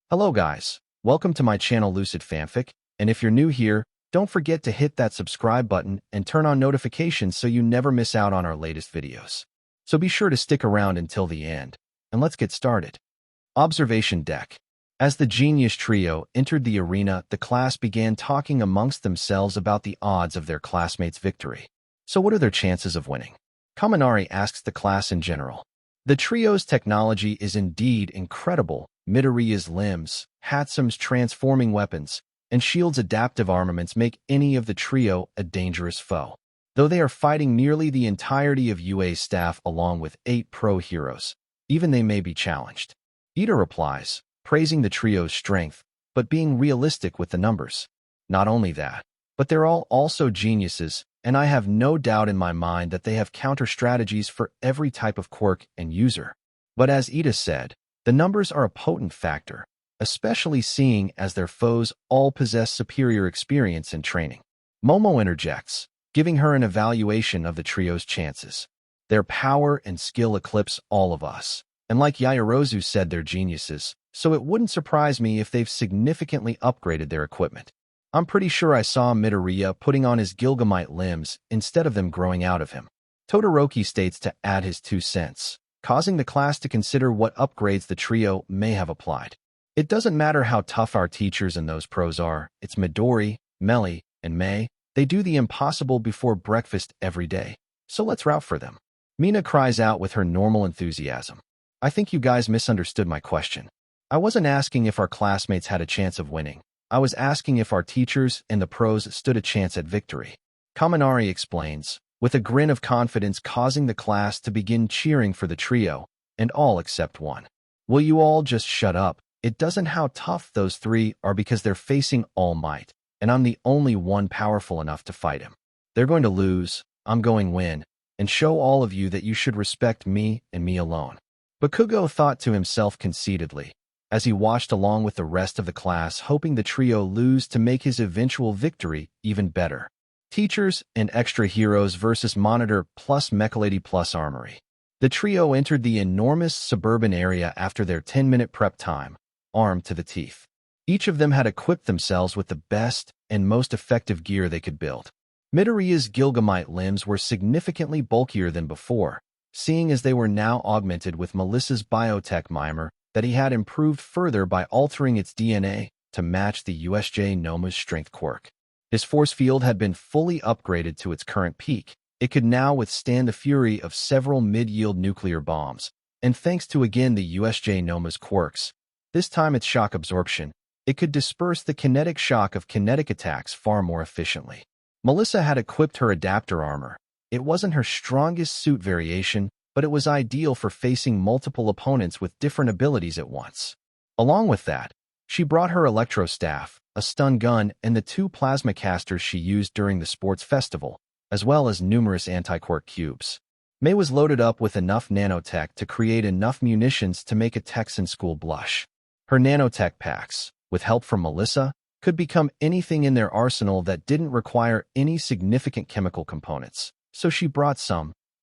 Hello guys, welcome to my channel Lucid Fanfic, and if you're new here, don't forget to hit that subscribe button and turn on notifications so you never miss out on our latest videos. So be sure to stick around until the end, and let's get started. Observation Deck. As the Genius Trio entered the arena, the class began talking amongst themselves about the odds of their classmates' victory. So what are their chances of winning? Kaminari asks the class in general. The trio's technology is indeed incredible. Midoriya's limbs, Hatsume's transforming weapons, and Shield's adaptive armaments make any of the trio a dangerous foe. Though they are fighting nearly the entirety of UA's staff along with 8 pro heroes, even they may be challenged. Ida replies, praising the trio's strength, but being realistic with the numbers. Not only that, but they're all also geniuses, and I have no doubt in my mind that they have counter-strategies for every type of quirk and user. But as Ida said, the numbers are a potent factor, especially seeing as their foes all possess superior experience and training. Momo interjects, giving her an evaluation of the trio's chances. Their power and skill eclipse all of us, and like Yaoyorozu said, they're geniuses, so it wouldn't surprise me if they've significantly upgraded their equipment. I'm pretty sure I saw Midoriya putting on his Gilgamite limbs instead of them growing out of him. Todoroki states to add his 2 cents, causing the class to consider what upgrades the trio may have applied. It doesn't matter how tough our teachers and those pros are, it's Midori, Melly, and May. They do the impossible before breakfast every day, so let's root for them. Mina cries out with her normal enthusiasm. I think you guys misunderstood my question. I wasn't asking if our classmates had a chance of winning. I was asking if our teachers and the pros stood a chance at victory. Kaminari explains, with a grin of confidence causing the class to begin cheering for the trio, and all except one. Will you all just shut up? It doesn't how tough those 3 are because they're facing All Might, and I'm the only one powerful enough to fight him. They're going to lose, I'm going to win, and show all of you that you should respect me and me alone. Bakugo thought to himself conceitedly, as he watched along with the rest of the class, hoping the trio lose to make his eventual victory even better. Teachers and extra heroes versus Monitor plus Mechalady plus Armory. The trio entered the enormous suburban area after their 10-minute prep time, armed to the teeth. Each of them had equipped themselves with the best and most effective gear they could build. Midoriya's Gilgamite limbs were significantly bulkier than before, seeing as they were now augmented with Melissa's biotech mimer that he had improved further by altering its DNA to match the USJ Noma's strength quirk. His force field had been fully upgraded to its current peak. It could now withstand the fury of several mid-yield nuclear bombs, and thanks to again the USJ Noma's quirks, this time its shock absorption, it could disperse the kinetic shock of kinetic attacks far more efficiently. Melissa had equipped her adapter armor. It wasn't her strongest suit variation, but it was ideal for facing multiple opponents with different abilities at once. Along with that, she brought her electro staff, a stun gun, and the 2 plasma casters she used during the sports festival, as well as numerous anti-quirk cubes. May was loaded up with enough nanotech to create enough munitions to make a Texan school blush. Her nanotech packs, with help from Melissa, could become anything in their arsenal that didn't require any significant chemical components, so she brought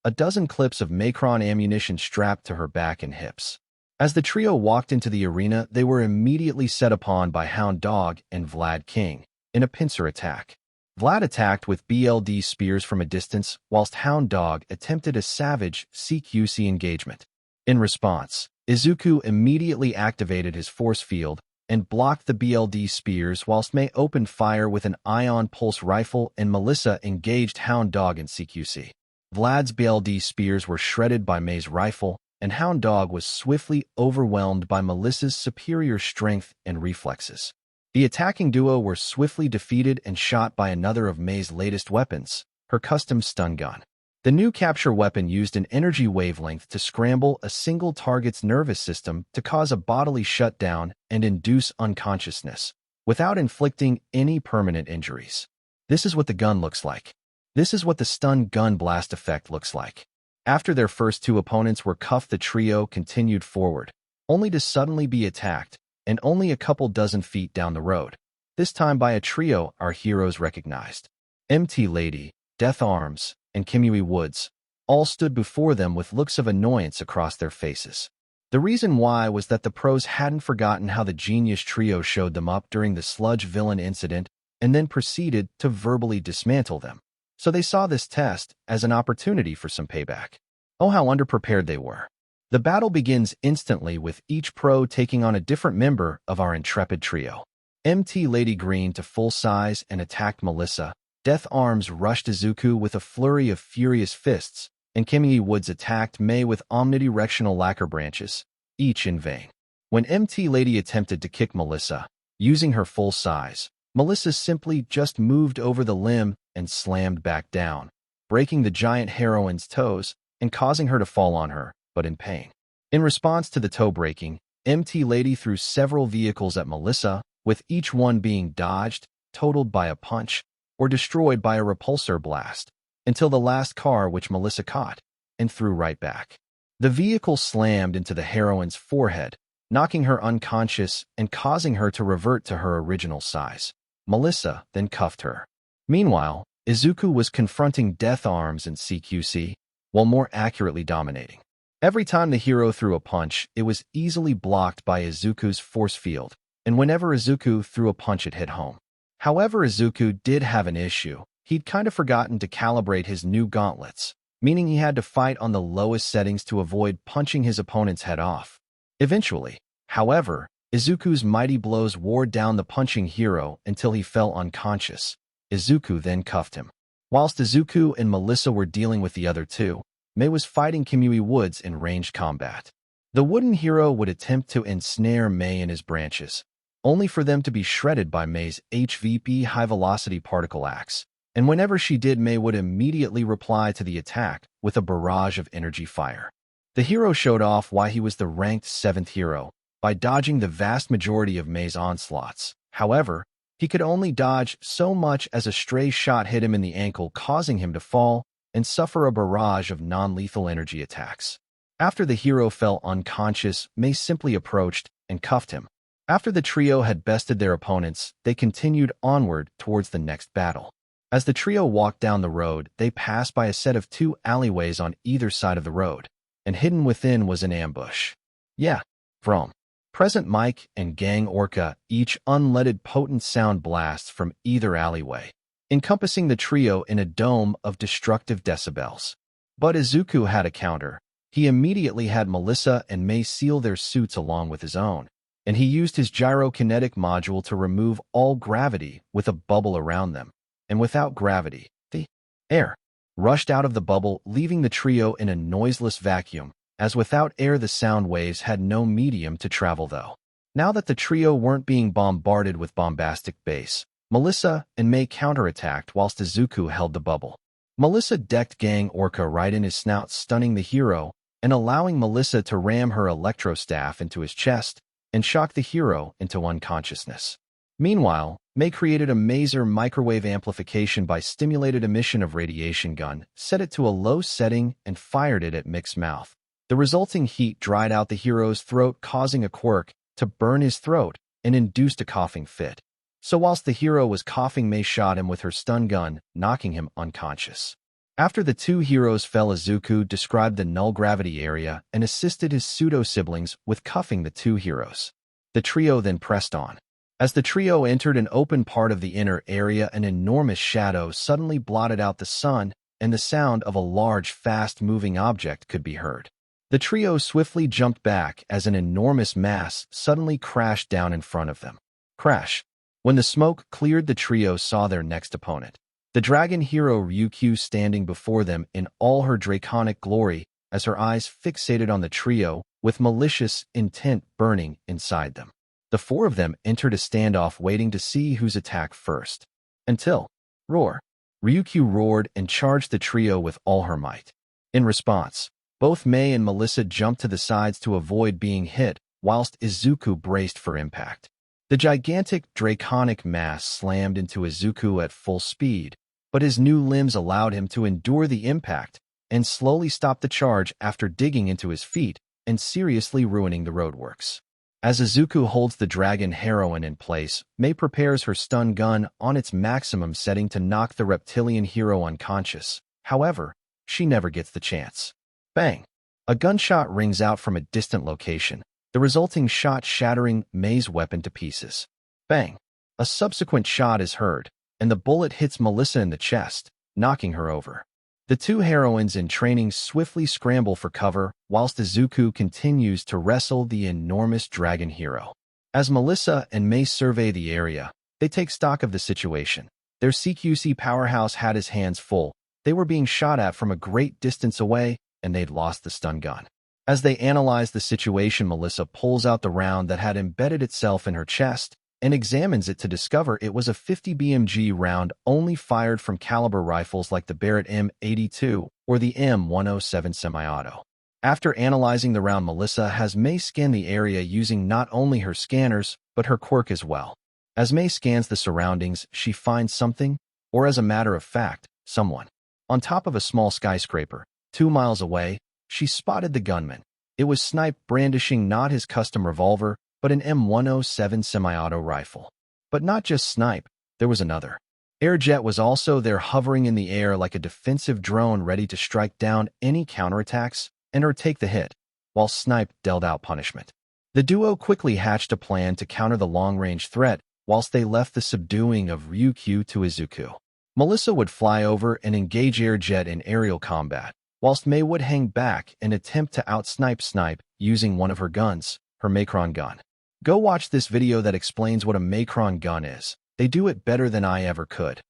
a dozen clips of Macron ammunition strapped to her back and hips. As the trio walked into the arena, they were immediately set upon by Hound Dog and Vlad King in a pincer attack. Vlad attacked with BLD spears from a distance, whilst Hound Dog attempted a savage CQC engagement. In response, Izuku immediately activated his force field and blocked the BLD spears, whilst May opened fire with an ion pulse rifle and Melissa engaged Hound Dog in CQC. Vlad's BLD spears were shredded by May's rifle, and Hound Dog was swiftly overwhelmed by Melissa's superior strength and reflexes. The attacking duo were swiftly defeated and shot by another of May's latest weapons, her custom stun gun. The new capture weapon used an energy wavelength to scramble a single target's nervous system to cause a bodily shutdown and induce unconsciousness, without inflicting any permanent injuries. This is what the gun looks like. This is what the stun gun blast effect looks like. After their first 2 opponents were cuffed, the trio continued forward, only to suddenly be attacked, and only a couple dozen feet down the road, this time by a trio our heroes recognized. MT Lady, Death Arms, and Kimui Woods all stood before them with looks of annoyance across their faces. The reason why was that the pros hadn't forgotten how the genius trio showed them up during the sludge villain incident and then proceeded to verbally dismantle them. So they saw this test as an opportunity for some payback. Oh, how underprepared they were. The battle begins instantly with each pro taking on a different member of our intrepid trio. MT Lady Green to full size and attacked Melissa. Death Arms rushed Izuku with a flurry of furious fists, and Kimmy Woods attacked May with omnidirectional lacquer branches, each in vain. When MT Lady attempted to kick Melissa, using her full size, Melissa simply just moved over the limb and slammed back down, breaking the giant heroine's toes and causing her to fall on her, but in pain. In response to the toe breaking, MT Lady threw several vehicles at Melissa, with each one being dodged, totaled by a punch, or destroyed by a repulsor blast, until the last car which Melissa caught and threw right back. The vehicle slammed into the heroine's forehead, knocking her unconscious and causing her to revert to her original size. Melissa then cuffed her. Meanwhile, Izuku was confronting Death Arms and CQC, while more accurately dominating. Every time the hero threw a punch, it was easily blocked by Izuku's force field, and whenever Izuku threw a punch it hit home. However, Izuku did have an issue. He'd kind of forgotten to calibrate his new gauntlets, meaning he had to fight on the lowest settings to avoid punching his opponent's head off. Eventually, however, Izuku's mighty blows wore down the punching hero until he fell unconscious. Izuku then cuffed him. Whilst Izuku and Melissa were dealing with the other two, May was fighting Kimui Woods in ranged combat. The wooden hero would attempt to ensnare May in his branches, only for them to be shredded by May's HVP high-velocity particle axe, and whenever she did, May would immediately reply to the attack with a barrage of energy fire. The hero showed off why he was the ranked 7th hero by dodging the vast majority of May's onslaughts. However, he could only dodge so much as a stray shot hit him in the ankle, causing him to fall and suffer a barrage of non-lethal energy attacks. After the hero fell unconscious, May simply approached and cuffed him. After the trio had bested their opponents, they continued onward towards the next battle. As the trio walked down the road, they passed by a set of 2 alleyways on either side of the road, and hidden within was an ambush. Yeah, from Present Mike and Gang Orca each unleaded potent sound blasts from either alleyway, encompassing the trio in a dome of destructive decibels. But Izuku had a counter. He immediately had Melissa and May seal their suits along with his own, and he used his gyrokinetic module to remove all gravity with a bubble around them. And without gravity, the air rushed out of the bubble, leaving the trio in a noiseless vacuum, as without air the sound waves had no medium to travel though. Now that the trio weren't being bombarded with bombastic bass, Melissa and May counterattacked whilst Izuku held the bubble. Melissa decked Gang Orca right in his snout, stunning the hero and allowing Melissa to ram her electro staff into his chest and shock the hero into unconsciousness. Meanwhile, May created a maser microwave amplification by stimulated emission of radiation gun, set it to a low setting, and fired it at Mick's mouth. The resulting heat dried out the hero's throat, causing a quirk to burn his throat and induced a coughing fit. So whilst the hero was coughing, May shot him with her stun gun, knocking him unconscious. After the 2 heroes fell, Izuku described the null gravity area and assisted his pseudo-siblings with cuffing the 2 heroes. The trio then pressed on. As the trio entered an open part of the inner area, an enormous shadow suddenly blotted out the sun, and the sound of a large, fast-moving object could be heard. The trio swiftly jumped back as an enormous mass suddenly crashed down in front of them. Crash. When the smoke cleared, the trio saw their next opponent. The dragon hero Ryukyu standing before them in all her draconic glory, as her eyes fixated on the trio with malicious intent burning inside them. The 4 of them entered a standoff, waiting to see whose attack first. Until, roar. Ryukyu roared and charged the trio with all her might. In response, both May and Melissa jumped to the sides to avoid being hit, whilst Izuku braced for impact. The gigantic draconic mass slammed into Izuku at full speed, but his new limbs allowed him to endure the impact and slowly stop the charge after digging into his feet and seriously ruining the roadworks. As Izuku holds the dragon heroine in place, May prepares her stun gun on its maximum setting to knock the reptilian hero unconscious. However, she never gets the chance. Bang! A gunshot rings out from a distant location, the resulting shot shattering Mei's weapon to pieces. Bang! A subsequent shot is heard, and the bullet hits Melissa in the chest, knocking her over. The two heroines in training swiftly scramble for cover, whilst Izuku continues to wrestle the enormous dragon hero. As Melissa and Mei survey the area, they take stock of the situation. Their CQC powerhouse had his hands full. They were being shot at from a great distance away, and they'd lost the stun gun. As they analyze the situation, Melissa pulls out the round that had embedded itself in her chest and examines it to discover it was a 50 BMG round only fired from caliber rifles like the Barrett M82 or the M107 semi-auto. After analyzing the round, Melissa has Mei scan the area using not only her scanners, but her quirk as well. As Mei scans the surroundings, she finds something, or as a matter of fact, someone. On top of a small skyscraper, 2 miles away, she spotted the gunman. It was Snipe brandishing not his custom revolver, but an M107 semi-auto rifle. But not just Snipe, there was another. Airjet was also there, hovering in the air like a defensive drone ready to strike down any counterattacks and or take the hit, while Snipe dealt out punishment. The duo quickly hatched a plan to counter the long-range threat whilst they left the subduing of Ryukyu to Izuku. Melissa would fly over and engage Airjet in aerial combat, whilst Mei would hang back and attempt to out-snipe Snipe using one of her guns, her Macron gun. Go watch this video that explains what a Macron gun is. They do it better than I ever could.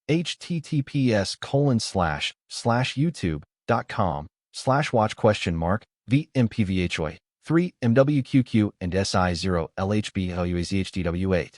https://youtube.com/watch?VMPVHOI 3 MWQQ and SI0 LHB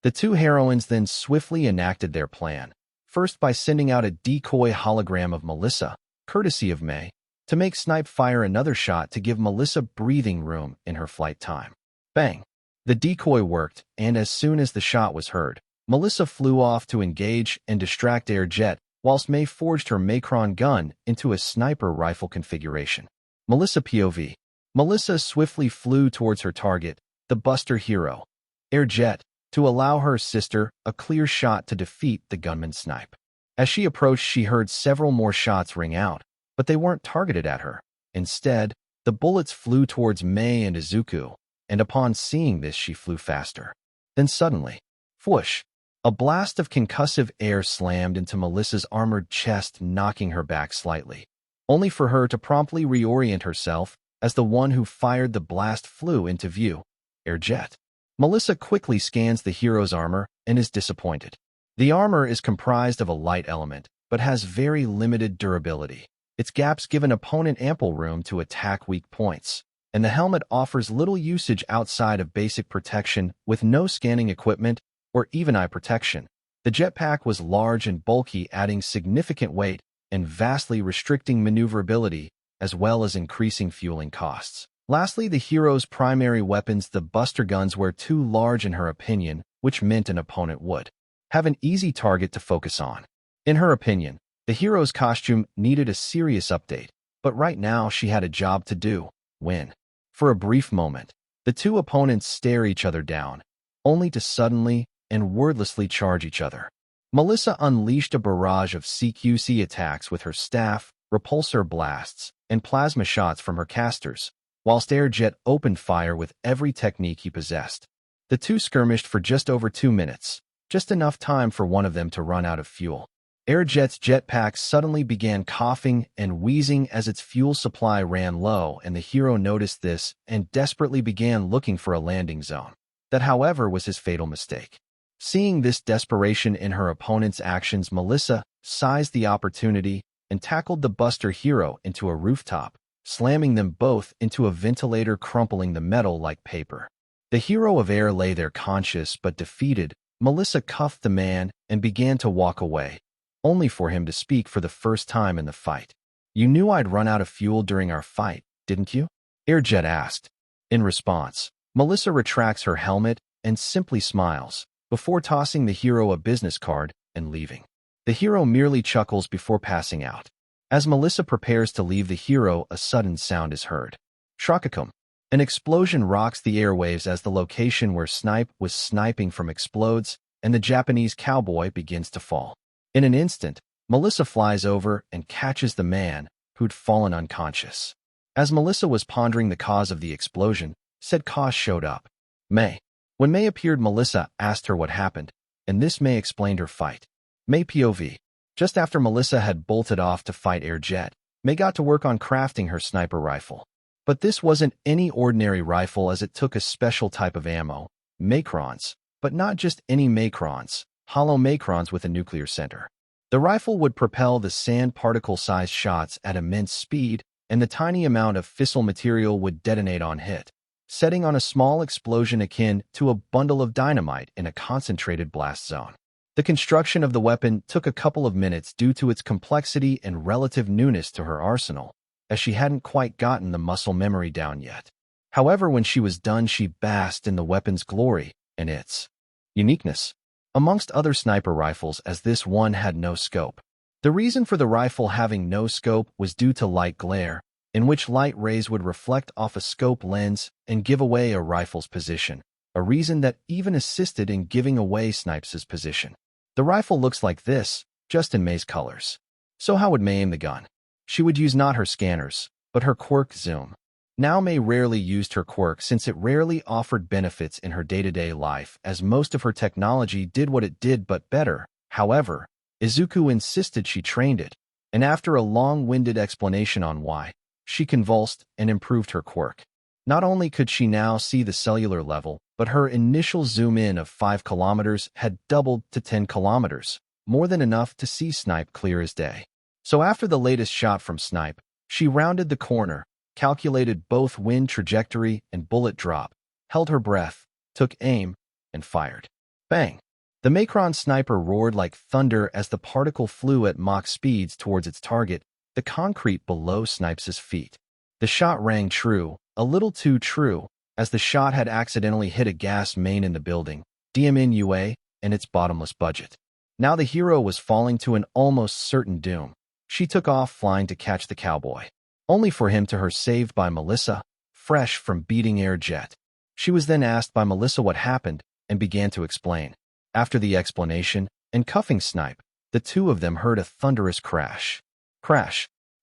The two heroines then swiftly enacted their plan, first by sending out a decoy hologram of Melissa, courtesy of Mei, to make Snipe fire another shot to give Melissa breathing room in her flight time. Bang! The decoy worked, and as soon as the shot was heard, Melissa flew off to engage and distract Airjet, whilst Mei forged her Macron gun into a sniper rifle configuration. Melissa POV. Melissa swiftly flew towards her target, the Buster hero, Airjet, to allow her sister a clear shot to defeat the gunman Snipe. As she approached, she heard several more shots ring out, but they weren't targeted at her. Instead, the bullets flew towards Mei and Izuku, and upon seeing this, she flew faster. Then suddenly, whoosh! A blast of concussive air slammed into Melissa's armored chest, knocking her back slightly, only for her to promptly reorient herself as the one who fired the blast flew into view, Airjet. Melissa quickly scans the hero's armor and is disappointed. The armor is comprised of a light element, but has very limited durability. Its gaps give an opponent ample room to attack weak points, and the helmet offers little usage outside of basic protection with no scanning equipment or even eye protection. The jetpack was large and bulky, adding significant weight and vastly restricting maneuverability, as well as increasing fueling costs. Lastly, the hero's primary weapons, the Buster guns, were too large in her opinion, which meant an opponent would have an easy target to focus on. In her opinion, the hero's costume needed a serious update, but right now she had a job to do: win. For a brief moment, the two opponents stare each other down, only to suddenly and wordlessly charge each other. Melissa unleashed a barrage of CQC attacks with her staff, repulsor blasts, and plasma shots from her casters, whilst Airjet opened fire with every technique he possessed. The two skirmished for just over 2 minutes, just enough time for one of them to run out of fuel. Airjet's jetpack suddenly began coughing and wheezing as its fuel supply ran low, and the hero noticed this and desperately began looking for a landing zone. That, however, was his fatal mistake. Seeing this desperation in her opponent's actions, Melissa seized the opportunity and tackled the Buster hero into a rooftop, slamming them both into a ventilator, crumpling the metal like paper. The hero of air lay there conscious but defeated. Melissa cuffed the man and began to walk away, only for him to speak for the first time in the fight. "You knew I'd run out of fuel during our fight, didn't you?" Airjet asked. In response, Melissa retracts her helmet and simply smiles, before tossing the hero a business card and leaving. The hero merely chuckles before passing out. As Melissa prepares to leave the hero, a sudden sound is heard. Shrakakum. An explosion rocks the airwaves as the location where Snipe was sniping from explodes, and the Japanese cowboy begins to fall. In an instant, Melissa flies over and catches the man, who'd fallen unconscious. As Melissa was pondering the cause of the explosion, said cause showed up. May. When May appeared, Melissa asked her what happened, and this May explained her fight. May POV. Just after Melissa had bolted off to fight Air Jet, May got to work on crafting her sniper rifle. But this wasn't any ordinary rifle, as it took a special type of ammo, Macrons, but not just any Macrons, hollow Macrons with a nuclear center. The rifle would propel the sand particle-sized shots at immense speed, and the tiny amount of fissile material would detonate on hit, setting on a small explosion akin to a bundle of dynamite in a concentrated blast zone. The construction of the weapon took a couple of minutes due to its complexity and relative newness to her arsenal, as she hadn't quite gotten the muscle memory down yet. However, when she was done, she basked in the weapon's glory and its uniqueness, amongst other sniper rifles, as this one had no scope. The reason for the rifle having no scope was due to light glare, in which light rays would reflect off a scope lens and give away a rifle's position, a reason that even assisted in giving away Snipes' position. The rifle looks like this, just in May's colors. So how would May aim the gun? She would use not her scanners, but her quirk zoom. Now May rarely used her quirk, since it rarely offered benefits in her day-to-day life, as most of her technology did what it did but better. However, Izuku insisted she trained it, and after a long-winded explanation on why, she convulsed and improved her quirk. Not only could she now see the cellular level, but her initial zoom-in of 5 kilometers had doubled to 10 kilometers, more than enough to see Snipe clear as day. So after the latest shot from Snipe, she rounded the corner, calculated both wind trajectory and bullet drop, held her breath, took aim, and fired. Bang! The Macron sniper roared like thunder as the particle flew at Mach speeds towards its target, the concrete below Snipes' feet. The shot rang true, a little too true, as the shot had accidentally hit a gas main in the building, DMNUA, and its bottomless budget. Now the hero was falling to an almost certain doom. She took off flying to catch the cowboy, only for him to her saved by Melissa, fresh from beating Air Jet. She was then asked by Melissa what happened, and began to explain. After the explanation, and cuffing Snipe, the two of them heard a thunderous crash.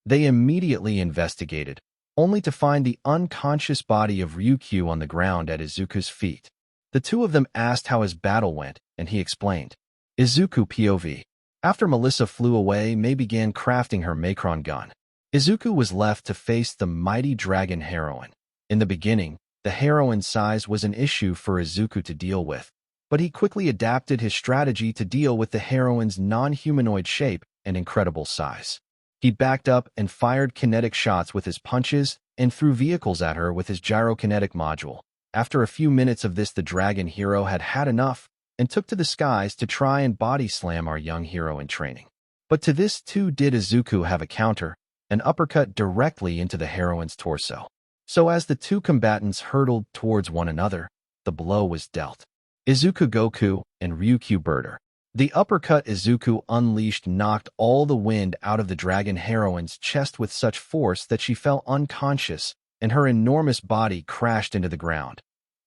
They immediately investigated, only to find the unconscious body of Ryukyu on the ground at Izuku's feet. The two of them asked how his battle went, and he explained. Izuku POV. After Melissa flew away, May began crafting her Macron gun. Izuku was left to face the mighty dragon heroine. In the beginning, the heroine's size was an issue for Izuku to deal with, but he quickly adapted his strategy to deal with the heroine's non-humanoid shape and incredible size. He backed up and fired kinetic shots with his punches and threw vehicles at her with his gyrokinetic module. After a few minutes of this, the dragon hero had had enough and took to the skies to try and body slam our young hero in training. But to this too did Izuku have a counter, an uppercut directly into the heroine's torso. So as the two combatants hurtled towards one another, the blow was dealt. Izuku Goku and Ryukyu Birder. The uppercut Izuku unleashed knocked all the wind out of the dragon heroine's chest with such force that she fell unconscious and her enormous body crashed into the ground,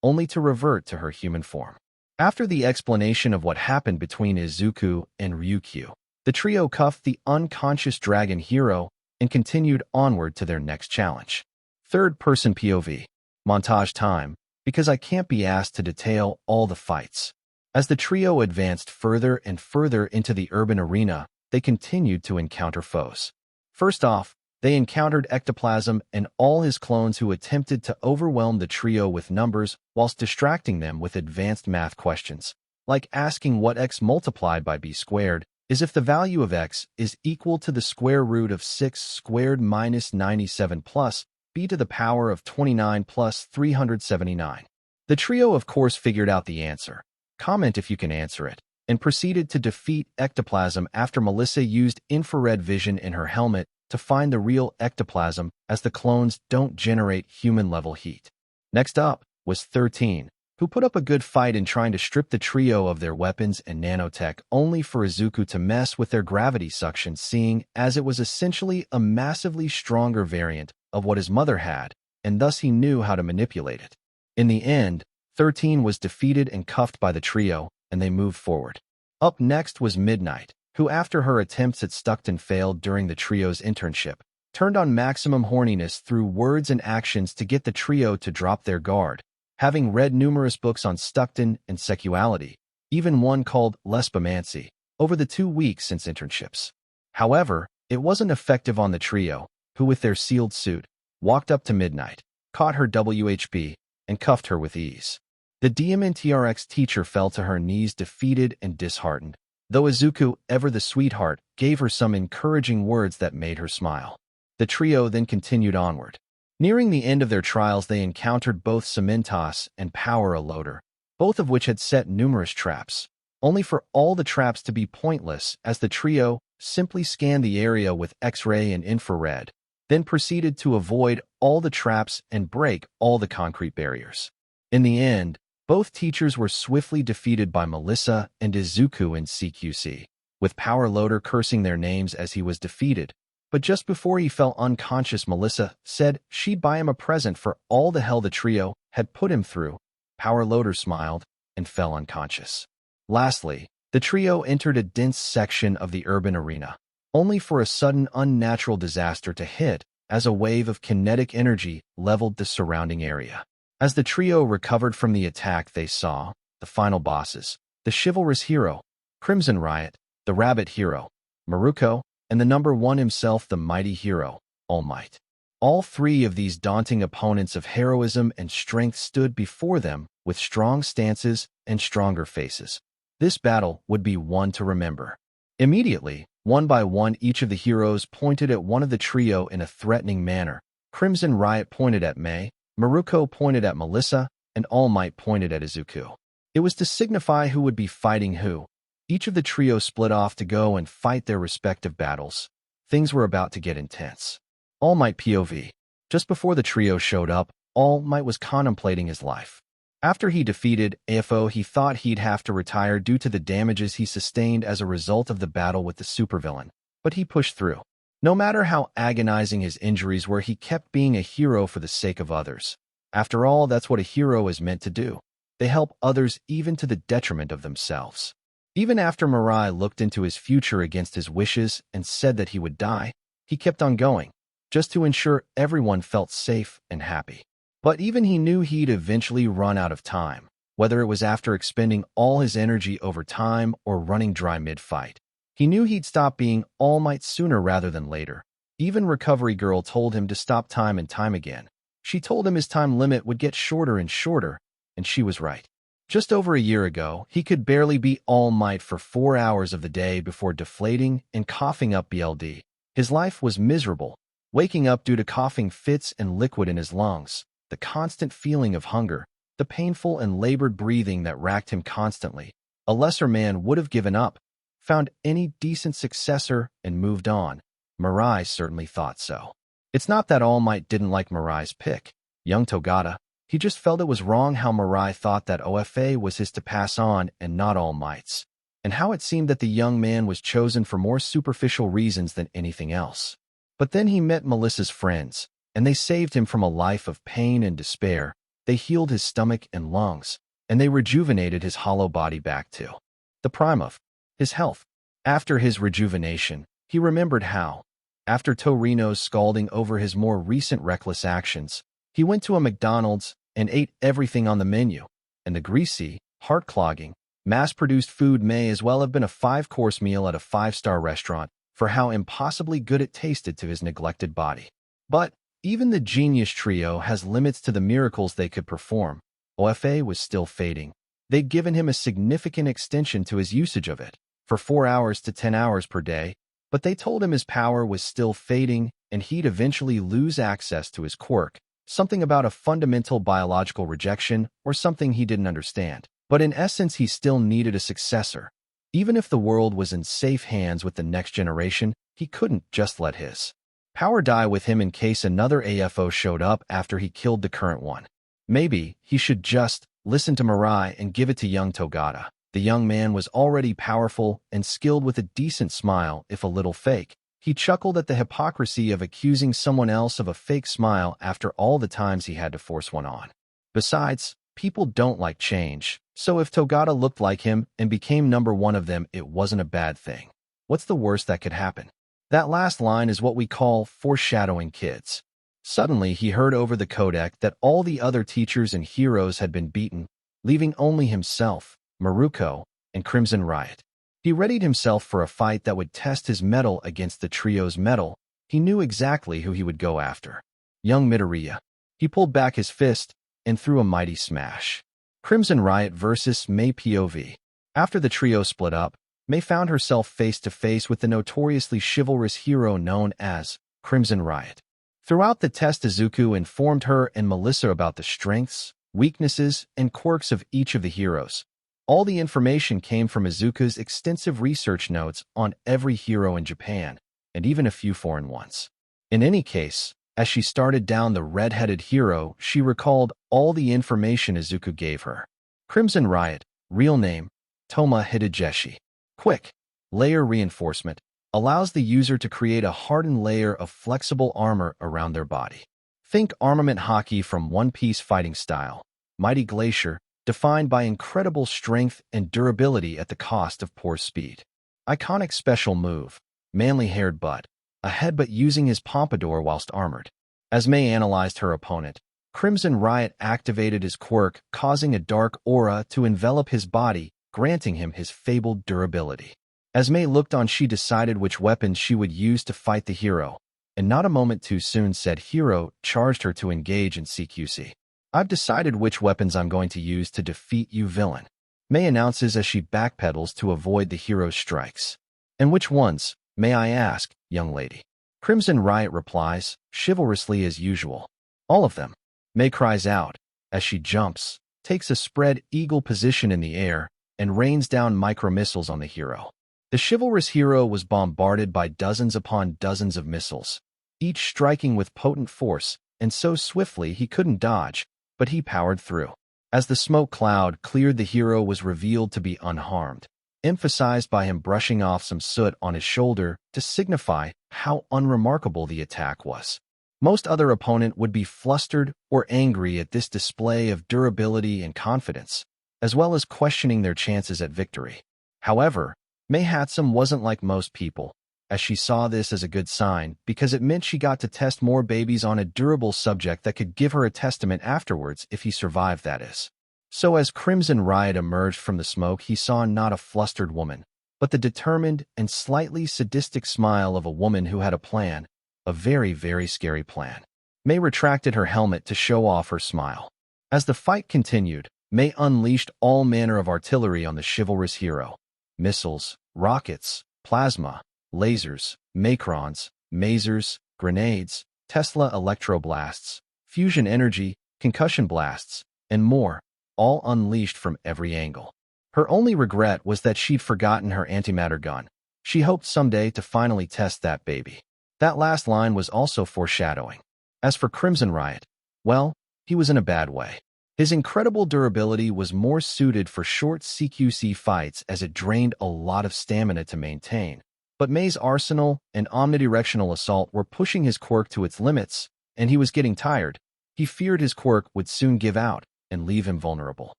only to revert to her human form. After the explanation of what happened between Izuku and Ryukyu, the trio cuffed the unconscious dragon hero and continued onward to their next challenge. Third-person POV. Montage time, because I can't be asked to detail all the fights. As the trio advanced further and further into the urban arena, they continued to encounter foes. First off, they encountered Ectoplasm and all his clones, who attempted to overwhelm the trio with numbers whilst distracting them with advanced math questions, like asking what x multiplied by b squared is if the value of x is equal to the square root of 6 squared minus 97 plus b to the power of 29 plus 379. The trio of course figured out the answer. Comment if you can answer it, and proceeded to defeat Ectoplasm after Melissa used infrared vision in her helmet to find the real Ectoplasm, as the clones don't generate human-level heat. Next up was 13, who put up a good fight in trying to strip the trio of their weapons and nanotech, only for Izuku to mess with their gravity suction, seeing as it was essentially a massively stronger variant of what his mother had, and thus he knew how to manipulate it. In the end, 13 was defeated and cuffed by the trio, and they moved forward. Up next was Midnight, who after her attempts at Stuckton failed during the trio's internship, turned on maximum horniness through words and actions to get the trio to drop their guard. Having read numerous books on Stuckton and sexuality, even one called Lesbomancy, over the 2 weeks since internships. However, it wasn't effective on the trio, who with their sealed suit, walked up to Midnight, caught her WHB, and cuffed her with ease. The DMNTRX teacher fell to her knees defeated and disheartened, though Izuku, ever the sweetheart, gave her some encouraging words that made her smile. The trio then continued onward. Nearing the end of their trials, they encountered both Cementos and Power Loader, both of which had set numerous traps, only for all the traps to be pointless as the trio simply scanned the area with X-ray and infrared, then proceeded to avoid all the traps and break all the concrete barriers. In the end, both teachers were swiftly defeated by Melissa and Izuku in CQC, with Power Loader cursing their names as he was defeated. But just before he fell unconscious, Melissa said she'd buy him a present for all the hell the trio had put him through. Power Loader smiled and fell unconscious. Lastly, the trio entered a dense section of the urban arena, only for a sudden unnatural disaster to hit as a wave of kinetic energy leveled the surrounding area. As the trio recovered from the attack, they saw the final bosses, the chivalrous hero, Crimson Riot, the rabbit hero, Maruko, and the number 1 himself, the mighty hero, All Might. All 3 of these daunting opponents of heroism and strength stood before them with strong stances and stronger faces. This battle would be one to remember. Immediately, one by one, each of the heroes pointed at one of the trio in a threatening manner. Crimson Riot pointed at Mei, Maruko pointed at Melissa, and All Might pointed at Izuku. It was to signify who would be fighting who. Each of the trio split off to go and fight their respective battles. Things were about to get intense. All Might POV. Just before the trio showed up, All Might was contemplating his life. After he defeated AFO, he thought he'd have to retire due to the damages he sustained as a result of the battle with the supervillain, but he pushed through. No matter how agonizing his injuries were, he kept being a hero for the sake of others. After all, that's what a hero is meant to do. They help others even to the detriment of themselves. Even after Mirai looked into his future against his wishes and said that he would die, he kept on going, just to ensure everyone felt safe and happy. But even he knew he'd eventually run out of time, whether it was after expending all his energy over time or running dry mid-fight. He knew he'd stop being All Might sooner rather than later. Even Recovery Girl told him to stop time and time again. She told him his time limit would get shorter and shorter, and she was right. Just over a year ago, he could barely be All Might for 4 hours of the day before deflating and coughing up BLD. His life was miserable, waking up due to coughing fits and liquid in his lungs, the constant feeling of hunger, the painful and labored breathing that racked him constantly. A lesser man would have given up, found any decent successor, and moved on. Mirai certainly thought so. It's not that All Might didn't like Mirai's pick, young Togata. He just felt it was wrong how Mirai thought that OFA was his to pass on and not All Might's, and how it seemed that the young man was chosen for more superficial reasons than anything else. But then he met Melissa's friends, and they saved him from a life of pain and despair. They healed his stomach and lungs, and they rejuvenated his hollow body back to the prime of his health. After his rejuvenation, he remembered how, after Torino's scalding over his more recent reckless actions, he went to a McDonald's and ate everything on the menu, and the greasy, heart-clogging, mass-produced food may as well have been a 5-course meal at a 5-star restaurant for how impossibly good it tasted to his neglected body. But even the genius trio has limits to the miracles they could perform. OFA was still fading. They'd given him a significant extension to his usage of it, for 4 hours to 10 hours per day, but they told him his power was still fading and he'd eventually lose access to his quirk, something about a fundamental biological rejection or something he didn't understand. But in essence, he still needed a successor. Even if the world was in safe hands with the next generation, he couldn't just let his power die with him in case another AFO showed up after he killed the current one. Maybe he should just listen to Mirai and give it to young Togata. The young man was already powerful and skilled with a decent smile, if a little fake. He chuckled at the hypocrisy of accusing someone else of a fake smile after all the times he had to force one on. Besides, people don't like change, so if Togata looked like him and became number 1 of them, it wasn't a bad thing. What's the worst that could happen? That last line is what we call foreshadowing, kids. Suddenly, he heard over the codec that all the other teachers and heroes had been beaten, leaving only himself, Maruko, and Crimson Riot. He readied himself for a fight that would test his mettle against the trio's mettle. He knew exactly who he would go after. Young Midoriya. He pulled back his fist and threw a mighty smash. Crimson Riot versus Mei POV. After the trio split up, Mei found herself face-to-face with the notoriously chivalrous hero known as Crimson Riot. Throughout the test, Izuku informed her and Melissa about the strengths, weaknesses, and quirks of each of the heroes. All the information came from Izuku's extensive research notes on every hero in Japan, and even a few foreign ones. In any case, as she started down the red-headed hero, she recalled all the information Izuku gave her. Crimson Riot, real name, Toma Hidejeshi. Quick layer reinforcement allows the user to create a hardened layer of flexible armor around their body. Think armament hockey from One Piece fighting style. Mighty Glacier, defined by incredible strength and durability at the cost of poor speed. Iconic special move, manly-haired butt, a headbutt using his pompadour whilst armored. As Mei analyzed her opponent, Crimson Riot activated his quirk, causing a dark aura to envelop his body, granting him his fabled durability. As Mei looked on, she decided which weapons she would use to fight the hero, and not a moment too soon said hero charged her to engage in CQC. I've decided which weapons I'm going to use to defeat you, villain. Mei announces as she backpedals to avoid the hero's strikes. And which ones, may I ask, young lady? Crimson Riot replies, chivalrously as usual. All of them. Mei cries out, as she jumps, takes a spread eagle position in the air, and rains down micro-missiles on the hero. The chivalrous hero was bombarded by dozens upon dozens of missiles, each striking with potent force, and so swiftly he couldn't dodge, but he powered through. As the smoke cloud cleared, the hero was revealed to be unharmed, emphasized by him brushing off some soot on his shoulder to signify how unremarkable the attack was. Most other opponent would be flustered or angry at this display of durability and confidence, as well as questioning their chances at victory. However, Mei Hatsum wasn't like most people, as she saw this as a good sign because it meant she got to test more babies on a durable subject that could give her a testament afterwards if he survived, that is. So as Crimson Riot emerged from the smoke, he saw not a flustered woman, but the determined and slightly sadistic smile of a woman who had a plan, a very, very scary plan. Mei retracted her helmet to show off her smile. As the fight continued, Mei unleashed all manner of artillery on the chivalrous hero. Missiles, rockets, plasma, lasers, macrons, masers, grenades, Tesla electroblasts, fusion energy, concussion blasts, and more, all unleashed from every angle. Her only regret was that she'd forgotten her antimatter gun. She hoped someday to finally test that baby. That last line was also foreshadowing. As for Crimson Riot, well, he was in a bad way. His incredible durability was more suited for short CQC fights as it drained a lot of stamina to maintain. But Mei's arsenal and omnidirectional assault were pushing his quirk to its limits, and he was getting tired. He feared his quirk would soon give out and leave him vulnerable.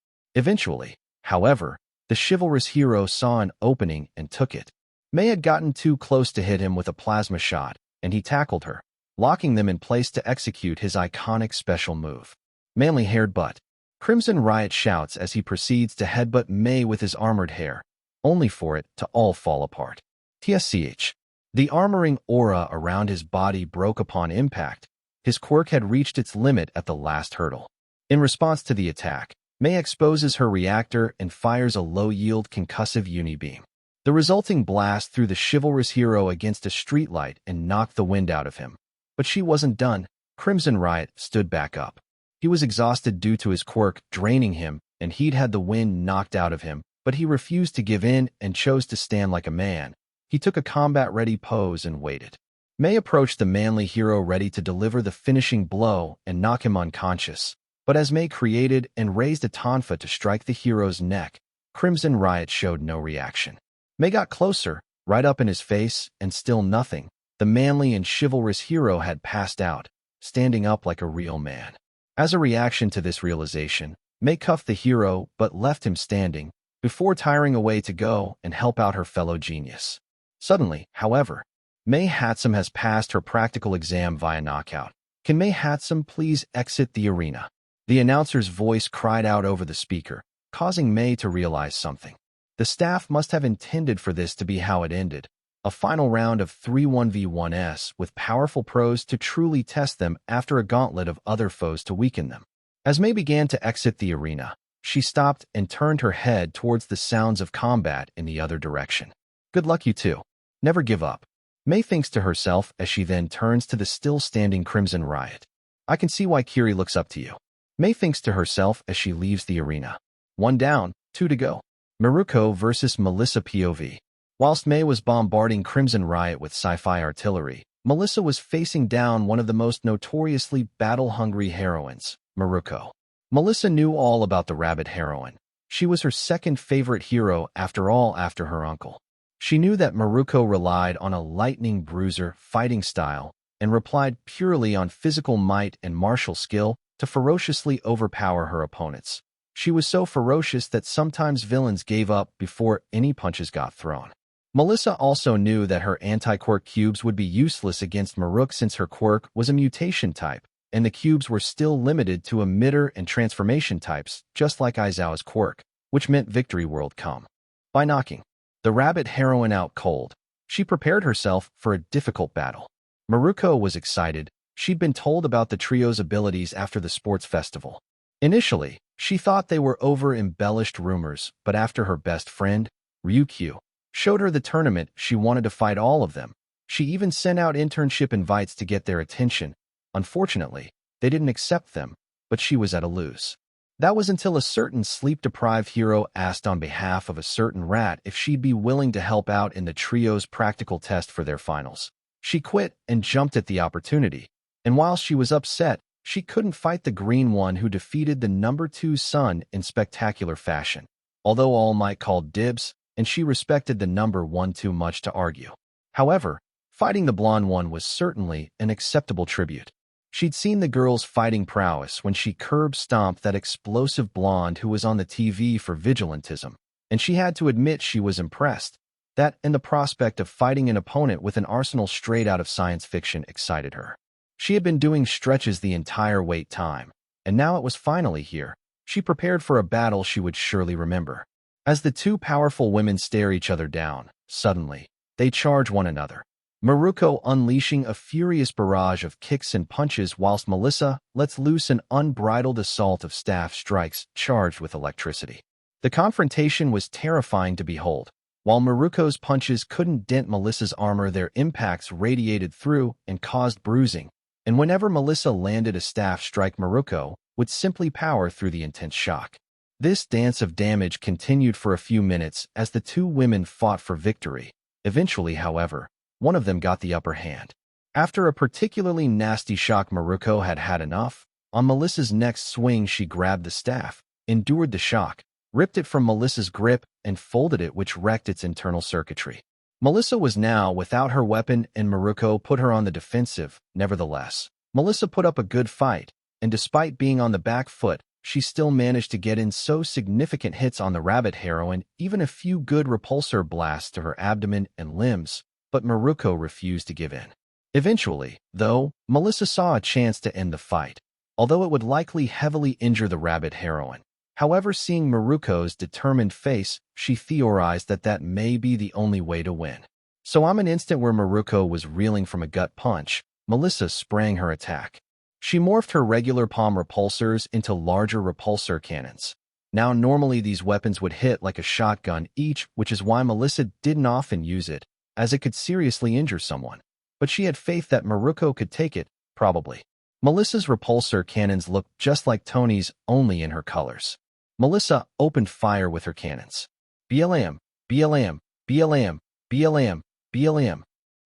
Eventually, however, the chivalrous hero saw an opening and took it. Mei had gotten too close to hit him with a plasma shot, and he tackled her, locking them in place to execute his iconic special move. Manly-haired butt. Crimson Riot shouts as he proceeds to headbutt Mei with his armored hair, only for it to all fall apart. TSCH. The armoring aura around his body broke upon impact. His quirk had reached its limit at the last hurdle. In response to the attack, Mei exposes her reactor and fires a low-yield concussive unibeam. The resulting blast threw the chivalrous hero against a streetlight and knocked the wind out of him. But she wasn't done. Crimson Riot stood back up. He was exhausted due to his quirk draining him, and he'd had the wind knocked out of him, but he refused to give in and chose to stand like a man. He took a combat-ready pose and waited. Mei approached the manly hero ready to deliver the finishing blow and knock him unconscious. But as Mei created and raised a tonfa to strike the hero's neck, Crimson Riot showed no reaction. Mei got closer, right up in his face, and still nothing. The manly and chivalrous hero had passed out, standing up like a real man. As a reaction to this realization, Mei cuffed the hero but left him standing, before tiring away to go and help out her fellow genius. Suddenly, however, May Hatsum has passed her practical exam via knockout. Can May Hatsum please exit the arena? The announcer's voice cried out over the speaker, causing May to realize something. The staff must have intended for this to be how it ended, a final round of 3-1v1s with powerful pros to truly test them after a gauntlet of other foes to weaken them. As May began to exit the arena, she stopped and turned her head towards the sounds of combat in the other direction. Good luck, you two. Never give up. May thinks to herself as she then turns to the still-standing Crimson Riot. I can see why Kiri looks up to you. May thinks to herself as she leaves the arena. 1 down, 2 to go. Maruko versus Melissa POV. Whilst May was bombarding Crimson Riot with sci-fi artillery, Melissa was facing down one of the most notoriously battle-hungry heroines, Maruko. Melissa knew all about the rabbit heroine. She was her second favorite hero after her uncle. She knew that Maruko relied on a lightning bruiser fighting style and relied purely on physical might and martial skill to ferociously overpower her opponents. She was so ferocious that sometimes villains gave up before any punches got thrown. Melissa also knew that her anti-quirk cubes would be useless against Maruk since her quirk was a mutation type, and the cubes were still limited to emitter and transformation types, just like Aizawa's quirk, which meant victory world come. By knocking the rabbit heroine out cold, she prepared herself for a difficult battle. Maruko was excited. She'd been told about the trio's abilities after the sports festival. Initially, she thought they were over-embellished rumors, but after her best friend, Ryukyu, showed her the tournament, she wanted to fight all of them. She even sent out internship invites to get their attention. Unfortunately, they didn't accept them, but she was at a lose. That was until a certain sleep-deprived hero asked on behalf of a certain rat if she'd be willing to help out in the trio's practical test for their finals. She quit and jumped at the opportunity, and while she was upset, she couldn't fight the green one who defeated the number 2 son in spectacular fashion. Although All Might called dibs, and she respected the number 1 too much to argue. However, fighting the blonde one was certainly an acceptable tribute. She'd seen the girl's fighting prowess when she curb-stomped that explosive blonde who was on the TV for vigilantism, and she had to admit she was impressed. That and the prospect of fighting an opponent with an arsenal straight out of science fiction excited her. She had been doing stretches the entire wait time, and now it was finally here. She prepared for a battle she would surely remember. As the two powerful women stare each other down, suddenly, they charge one another. Maruko unleashing a furious barrage of kicks and punches whilst Melissa lets loose an unbridled assault of staff strikes charged with electricity. The confrontation was terrifying to behold. While Maruko's punches couldn't dent Melissa's armor, their impacts radiated through and caused bruising, and whenever Melissa landed a staff strike, Maruko would simply power through the intense shock. This dance of damage continued for a few minutes as the two women fought for victory. Eventually, however, one of them got the upper hand. After a particularly nasty shock, Maruko had had enough. On Melissa's next swing, she grabbed the staff, endured the shock, ripped it from Melissa's grip, and folded it, which wrecked its internal circuitry. Melissa was now without her weapon, and Maruko put her on the defensive. Nevertheless, Melissa put up a good fight, and despite being on the back foot, she still managed to get in so significant hits on the rabbit heroine, even a few good repulsor blasts to her abdomen and limbs, but Maruko refused to give in. Eventually, though, Melissa saw a chance to end the fight, although it would likely heavily injure the rabbit heroine. However, seeing Maruko's determined face, she theorized that that may be the only way to win. So on an instant where Maruko was reeling from a gut punch, Melissa sprang her attack. She morphed her regular palm repulsors into larger repulsor cannons. Now normally these weapons would hit like a shotgun each, which is why Melissa didn't often use it, as it could seriously injure someone. But she had faith that Maruko could take it, probably. Melissa's repulsor cannons looked just like Tony's, only in her colors. Melissa opened fire with her cannons. BLM, BLM, BLM, BLM, BLM.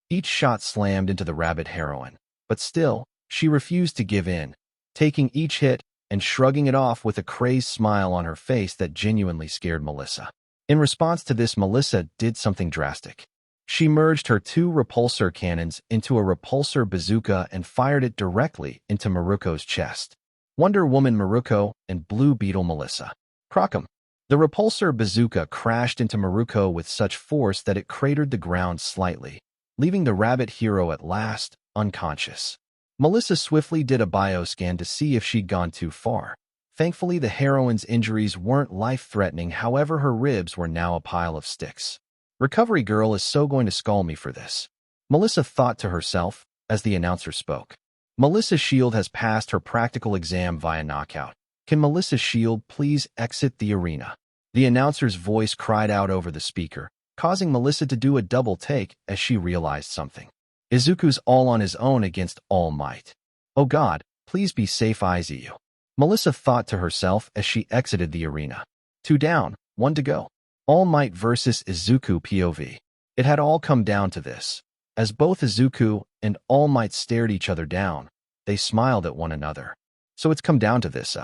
Each shot slammed into the rabbit heroine, but still, she refused to give in, taking each hit and shrugging it off with a crazed smile on her face that genuinely scared Melissa. In response to this, Melissa did something drastic. She merged her two repulsor cannons into a repulsor bazooka and fired it directly into Maruko's chest. Wonder Woman Maruko and Blue Beetle Melissa. Crockham. The repulsor bazooka crashed into Maruko with such force that it cratered the ground slightly, leaving the rabbit hero at last unconscious. Melissa swiftly did a bioscan to see if she'd gone too far. Thankfully, the heroine's injuries weren't life-threatening, however, her ribs were now a pile of sticks. Recovery girl is so going to scold me for this, Melissa thought to herself as the announcer spoke. Melissa Shield has passed her practical exam via knockout. Can Melissa Shield please exit the arena? The announcer's voice cried out over the speaker, causing Melissa to do a double take as she realized something. Izuku's all on his own against All Might. Oh God, please be safe, Izuku. Melissa thought to herself as she exited the arena. 2 down, 1 to go. All Might versus Izuku POV. It had all come down to this. As both Izuku and All Might stared each other down, they smiled at one another. So it's come down to this,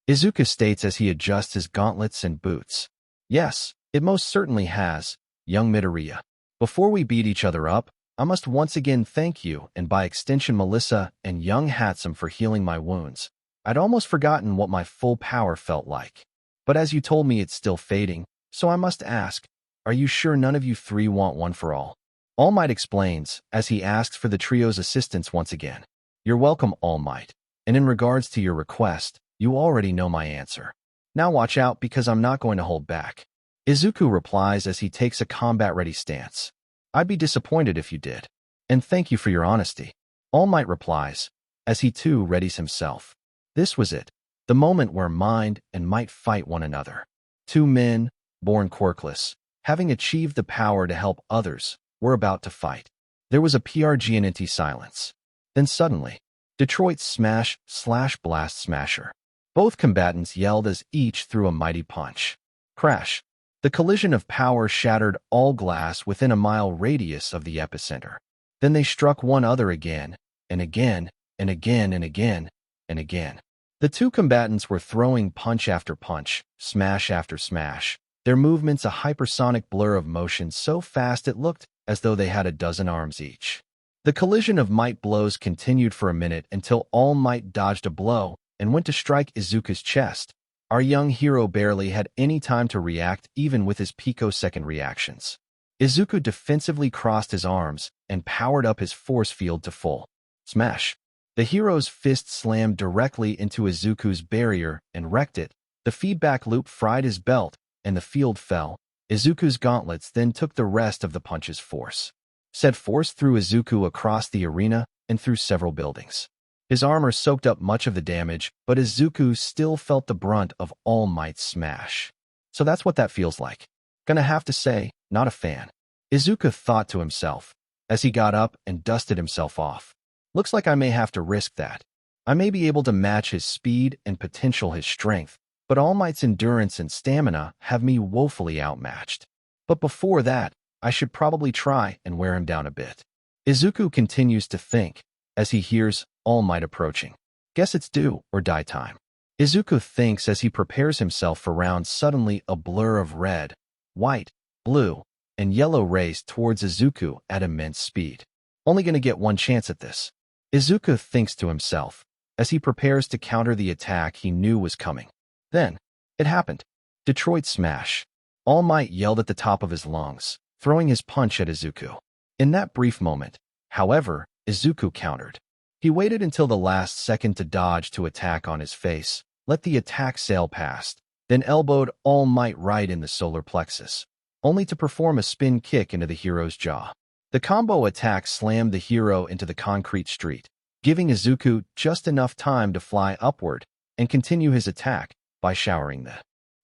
Izuku states as he adjusts his gauntlets and boots. Yes, it most certainly has, young Midoriya. Before we beat each other up, I must once again thank you, and by extension Melissa and young Hatsum, for healing my wounds. I'd almost forgotten what my full power felt like. But as you told me, it's still fading, so I must ask, are you sure none of you 3 want one for all? All Might explains, as he asks for the trio's assistance once again. You're welcome, All Might. And in regards to your request, you already know my answer. Now watch out, because I'm not going to hold back. Izuku replies as he takes a combat-ready stance. I'd be disappointed if you did. And thank you for your honesty. All Might replies, as he too readies himself. This was it, the moment where mind and might fight one another. 2 men, born quirkless, having achieved the power to help others, were about to fight. There was a PRGNT silence. Then suddenly, Detroit's smash/blast smasher. Both combatants yelled as each threw a mighty punch. Crash. The collision of power shattered all glass within a mile radius of the epicenter. Then they struck one another again, and again, and again, and again, and again. The 2 combatants were throwing punch after punch, smash after smash, their movements a hypersonic blur of motion so fast it looked as though they had a dozen arms each. The collision of might blows continued for a minute until All Might dodged a blow and went to strike Izuku's chest. Our young hero barely had any time to react, even with his picosecond reactions. Izuku defensively crossed his arms and powered up his force field to full. Smash. The hero's fist slammed directly into Izuku's barrier and wrecked it. The feedback loop fried his belt, and the field fell. Izuku's gauntlets then took the rest of the punch's force. Said force threw Izuku across the arena and through several buildings. His armor soaked up much of the damage, but Izuku still felt the brunt of All Might's smash. So that's what that feels like. Gonna have to say, not a fan. Izuku thought to himself, as he got up and dusted himself off. Looks like I may have to risk that. I may be able to match his speed and potential his strength, but All Might's endurance and stamina have me woefully outmatched. But before that, I should probably try and wear him down a bit. Izuku continues to think, as he hears All Might approaching. Guess it's do or die time. Izuku thinks as he prepares himself for round. Suddenly a blur of red, white, blue, and yellow race towards Izuku at immense speed. Only gonna get one chance at this. Izuku thinks to himself, as he prepares to counter the attack he knew was coming. Then, it happened. Detroit smash. All Might yelled at the top of his lungs, throwing his punch at Izuku. In that brief moment, however, Izuku countered. He waited until the last second to dodge to attack on his face, let the attack sail past, then elbowed All Might right in the solar plexus, only to perform a spin kick into the hero's jaw. The combo attack slammed the hero into the concrete street, giving Izuku just enough time to fly upward and continue his attack by showering the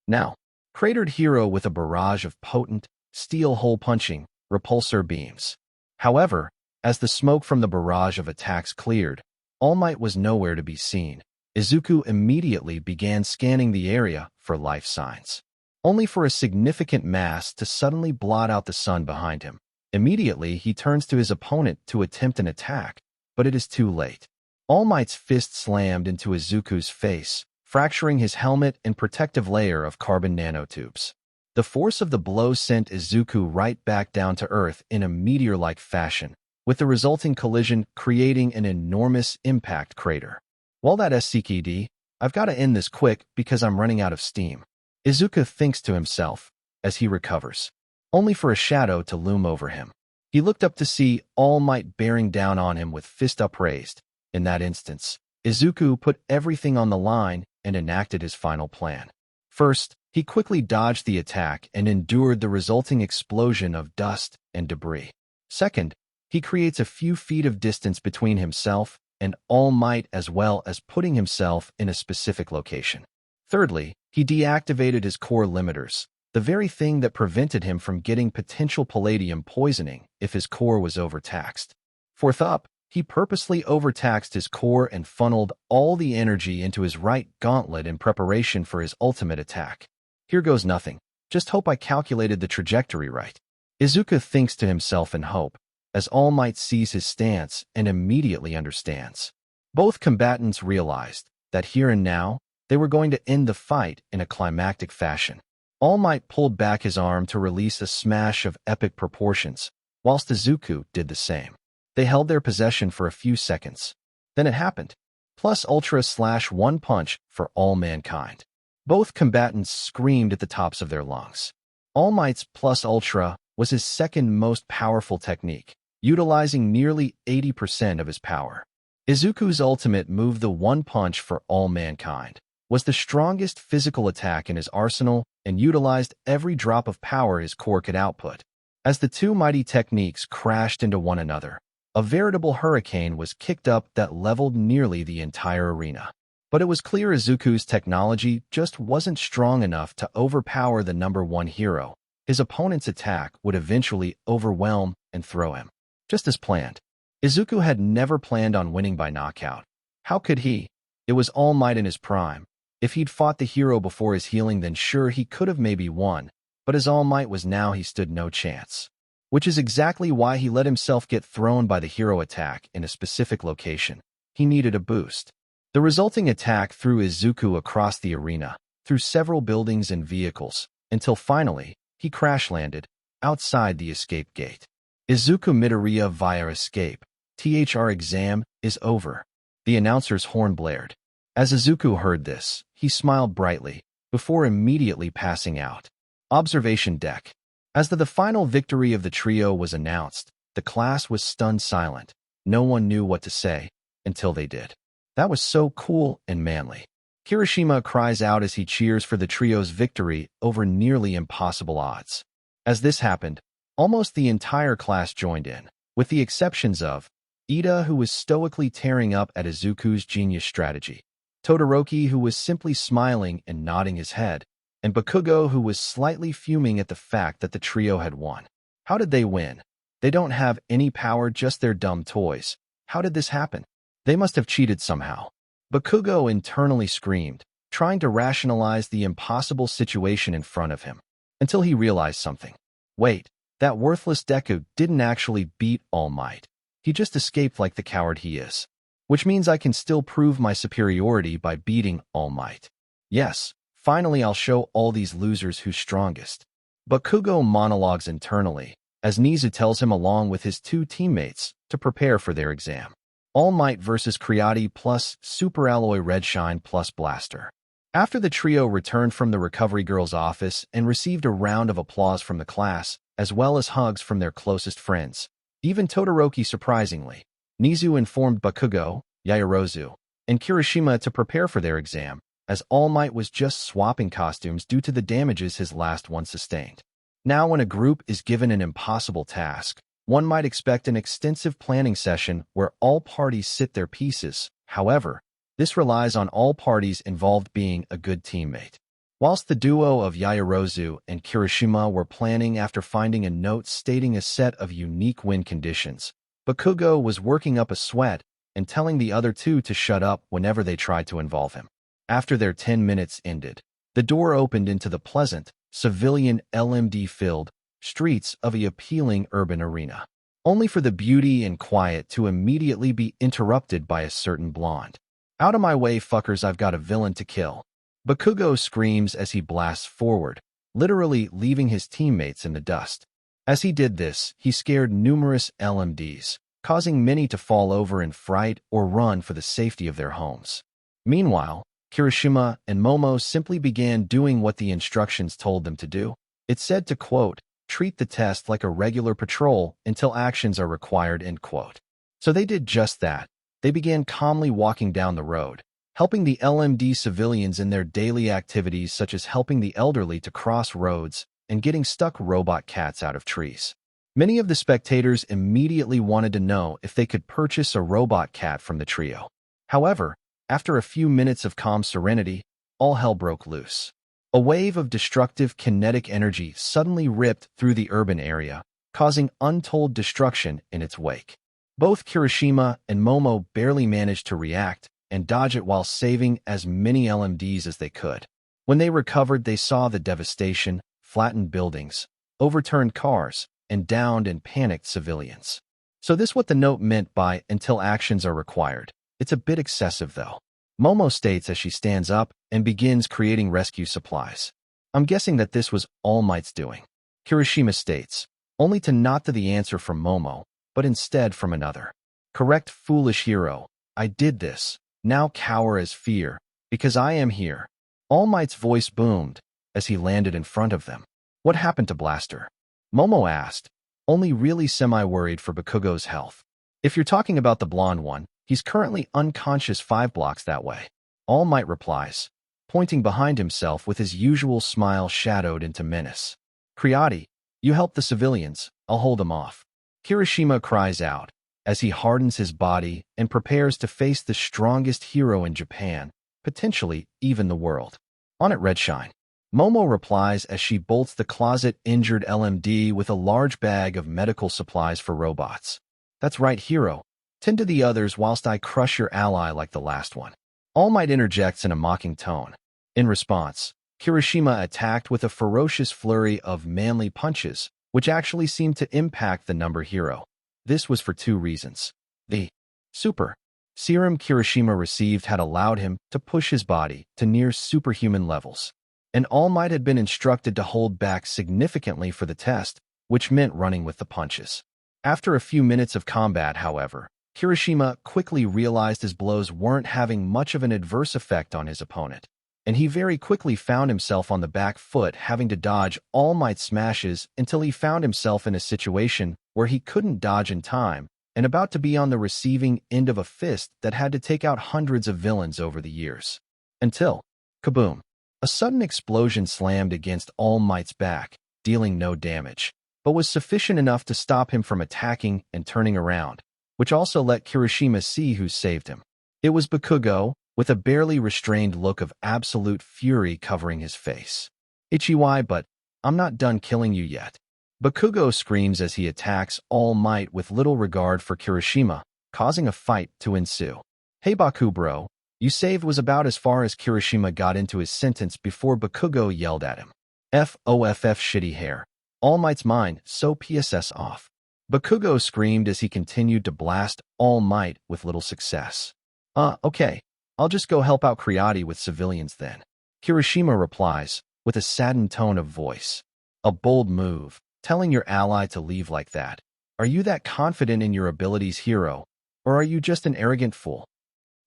now cratered hero with a barrage of potent, steel hole-punching, repulsor beams. However, as the smoke from the barrage of attacks cleared, All Might was nowhere to be seen. Izuku immediately began scanning the area for life signs, only for a significant mass to suddenly blot out the sun behind him. Immediately, he turns to his opponent to attempt an attack, but it is too late. All Might's fist slammed into Izuku's face, fracturing his helmet and protective layer of carbon nanotubes. The force of the blow sent Izuku right back down to Earth in a meteor-like fashion, with the resulting collision creating an enormous impact crater. While that SCKD, I've got to end this quick because I'm running out of steam. Izuku thinks to himself as he recovers, only for a shadow to loom over him. He looked up to see All Might bearing down on him with fist upraised. In that instance, Izuku put everything on the line and enacted his final plan. First, he quickly dodged the attack and endured the resulting explosion of dust and debris. Second, he creates a few feet of distance between himself and All Might, as well as putting himself in a specific location. Thirdly, he deactivated his core limiters, the very thing that prevented him from getting potential palladium poisoning if his core was overtaxed. Fourth up, he purposely overtaxed his core and funneled all the energy into his right gauntlet in preparation for his ultimate attack. Here goes nothing. Just hope I calculated the trajectory right. Izuku thinks to himself in hope, as All Might sees his stance and immediately understands. Both combatants realized that here and now, they were going to end the fight in a climactic fashion. All Might pulled back his arm to release a smash of epic proportions, whilst Izuku did the same. They held their possession for a few seconds. Then it happened. Plus Ultra / one punch for all mankind. Both combatants screamed at the tops of their lungs. All Might's Plus Ultra was his second most powerful technique, utilizing nearly 80% of his power. Izuku's ultimate move, the One Punch for All Mankind, was the strongest physical attack in his arsenal and utilized every drop of power his core could output. As the two mighty techniques crashed into one another, a veritable hurricane was kicked up that leveled nearly the entire arena. But it was clear Izuku's technology just wasn't strong enough to overpower the number one hero. His opponent's attack would eventually overwhelm and throw him. Just as planned. Izuku had never planned on winning by knockout. How could he? It was All Might in his prime. If he'd fought the hero before his healing, then sure, he could have maybe won. But as All Might was now, he stood no chance. Which is exactly why he let himself get thrown by the hero attack in a specific location. He needed a boost. The resulting attack threw Izuku across the arena, through several buildings and vehicles, until finally, he crash-landed outside the escape gate. Izuku Midoriya via escape. THR exam is over. The announcer's horn blared. As Izuku heard this, he smiled brightly, before immediately passing out. Observation deck. As the final victory of the trio was announced, the class was stunned silent. No one knew what to say, until they did. That was so cool and manly. Kirishima cries out as he cheers for the trio's victory over nearly impossible odds. As this happened, almost the entire class joined in, with the exceptions of Ida, who was stoically tearing up at Izuku's genius strategy, Todoroki, who was simply smiling and nodding his head, and Bakugo, who was slightly fuming at the fact that the trio had won. How did they win? They don't have any power, just their dumb toys. How did this happen? They must have cheated somehow. Bakugo internally screamed, trying to rationalize the impossible situation in front of him, until he realized something. Wait, that worthless Deku didn't actually beat All Might. He just escaped like the coward he is. Which means I can still prove my superiority by beating All Might. Yes. Finally, I'll show all these losers who's strongest. Bakugo monologues internally, as Nizu tells him along with his two teammates to prepare for their exam. All Might versus Creati plus Super Alloy Redshine plus Blaster. After the trio returned from the Recovery Girl's office and received a round of applause from the class, as well as hugs from their closest friends, even Todoroki surprisingly, Nizu informed Bakugo, Yaoyorozu, and Kirishima to prepare for their exam, as All Might was just swapping costumes due to the damages his last one sustained. Now when a group is given an impossible task, one might expect an extensive planning session where all parties sit their pieces. However, this relies on all parties involved being a good teammate. Whilst the duo of Yaoyorozu and Kirishima were planning after finding a note stating a set of unique win conditions, Bakugo was working up a sweat and telling the other two to shut up whenever they tried to involve him. After their 10 minutes ended, the door opened into the pleasant, civilian LMD-filled streets of a appealing urban arena, only for the beauty and quiet to immediately be interrupted by a certain blonde. Out of my way, fuckers, I've got a villain to kill. Bakugo screams as he blasts forward, literally leaving his teammates in the dust. As he did this, he scared numerous LMDs, causing many to fall over in fright or run for the safety of their homes. Meanwhile, Kirishima and Momo simply began doing what the instructions told them to do. It said to quote, treat the test like a regular patrol until actions are required, end quote. So they did just that. They began calmly walking down the road, helping the LMD civilians in their daily activities such as helping the elderly to cross roads and getting stuck robot cats out of trees. Many of the spectators immediately wanted to know if they could purchase a robot cat from the trio. However, after a few minutes of calm serenity, all hell broke loose. A wave of destructive kinetic energy suddenly ripped through the urban area, causing untold destruction in its wake. Both Kirishima and Momo barely managed to react and dodge it while saving as many LMDs as they could. When they recovered, they saw the devastation, flattened buildings, overturned cars, and downed and panicked civilians. So this what the note meant by "until actions are required." It's a bit excessive though. Momo states as she stands up and begins creating rescue supplies. I'm guessing that this was All Might's doing. Kirishima states, only to not to the answer from Momo, but instead from another. Correct, foolish hero. I did this. Now cower as fear, because I am here. All Might's voice boomed as he landed in front of them. What happened to Blaster? Momo asked, only really semi-worried for Bakugo's health. If you're talking about the blonde one, he's currently unconscious 5 blocks that way. All Might replies, pointing behind himself with his usual smile shadowed into menace. Creati, you help the civilians, I'll hold them off. Kirishima cries out as he hardens his body and prepares to face the strongest hero in Japan, potentially even the world. On it, Redshine. Momo replies as she bolts the closet injured LMD with a large bag of medical supplies for robots. That's right, hero. Tend to the others whilst I crush your ally like the last one. All Might interjects in a mocking tone. In response, Kirishima attacked with a ferocious flurry of manly punches, which actually seemed to impact the number hero. This was for 2 reasons. The super serum Kirishima received had allowed him to push his body to near superhuman levels, and All Might had been instructed to hold back significantly for the test, which meant running with the punches. After a few minutes of combat, however, Kirishima quickly realized his blows weren't having much of an adverse effect on his opponent, and he very quickly found himself on the back foot having to dodge All Might's smashes until he found himself in a situation where he couldn't dodge in time and about to be on the receiving end of a fist that had to take out hundreds of villains over the years. Until, kaboom, a sudden explosion slammed against All Might's back, dealing no damage, but was sufficient enough to stop him from attacking and turning around, which also let Kirishima see who saved him. It was Bakugo, with a barely restrained look of absolute fury covering his face. Ichiwai, but I'm not done killing you yet. Bakugo screams as he attacks All Might with little regard for Kirishima, causing a fight to ensue. Hey Baku bro, you saved was about as far as Kirishima got into his sentence before Bakugo yelled at him. FOFF shitty hair. All Might's mind, so PSS off. Bakugo screamed as he continued to blast All Might with little success. Okay. I'll just go help out Creati with civilians then. Kirishima replies, with a saddened tone of voice. A bold move, telling your ally to leave like that. Are you that confident in your abilities, hero? Or are you just an arrogant fool?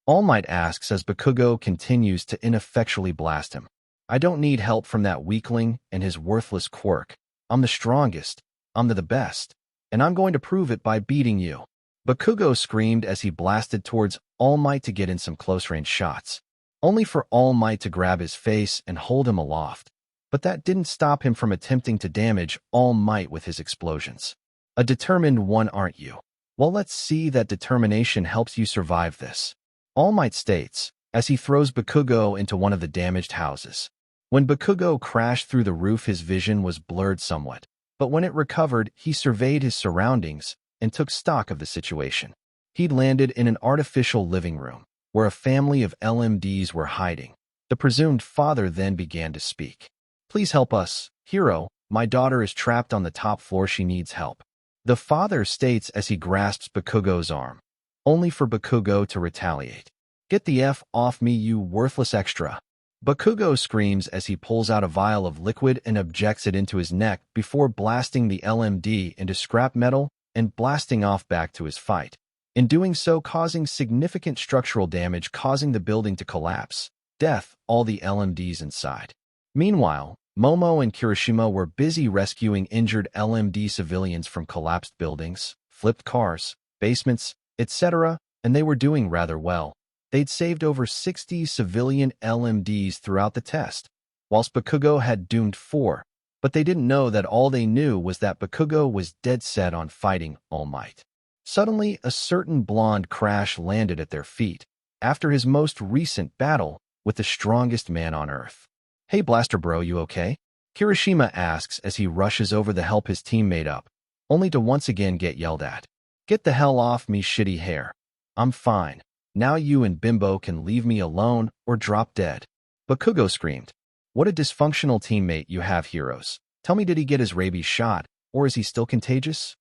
All Might asks as Bakugo continues to ineffectually blast him. I don't need help from that weakling and his worthless quirk. I'm the strongest. I'm the best. And I'm going to prove it by beating you. Bakugo screamed as he blasted towards All Might to get in some close-range shots, only for All Might to grab his face and hold him aloft. But that didn't stop him from attempting to damage All Might with his explosions. A determined one, aren't you? Well, let's see that determination helps you survive this. All Might states, as he throws Bakugo into one of the damaged houses. When Bakugo crashed through the roof, his vision was blurred somewhat, but when it recovered, he surveyed his surroundings and took stock of the situation. He'd landed in an artificial living room, where a family of LMDs were hiding. The presumed father then began to speak. Please help us, hero. My daughter is trapped on the top floor. She needs help. The father states as he grasps Bakugo's arm, only for Bakugo to retaliate. Get the F off me, you worthless extra. Bakugo screams as he pulls out a vial of liquid and injects it into his neck before blasting the LMD into scrap metal and blasting off back to his fight. In doing so, causing significant structural damage, causing the building to collapse. Death, all the LMDs inside. Meanwhile, Momo and Kirishima were busy rescuing injured LMD civilians from collapsed buildings, flipped cars, basements, etc., and they were doing rather well. They'd saved over 60 civilian LMDs throughout the test, whilst Bakugo had doomed 4, but they didn't know that all they knew was that Bakugo was dead set on fighting All Might. Suddenly, a certain blonde crash landed at their feet, after his most recent battle with the strongest man on Earth. "Hey Blaster bro, you okay?" Kirishima asks as he rushes over to help his teammate up, only to once again get yelled at. "Get the hell off me, shitty hair. I'm fine. Now you and Bimbo can leave me alone or drop dead." Bakugo screamed. "What a dysfunctional teammate you have, heroes. Tell me, did he get his rabies shot, or is he still contagious?"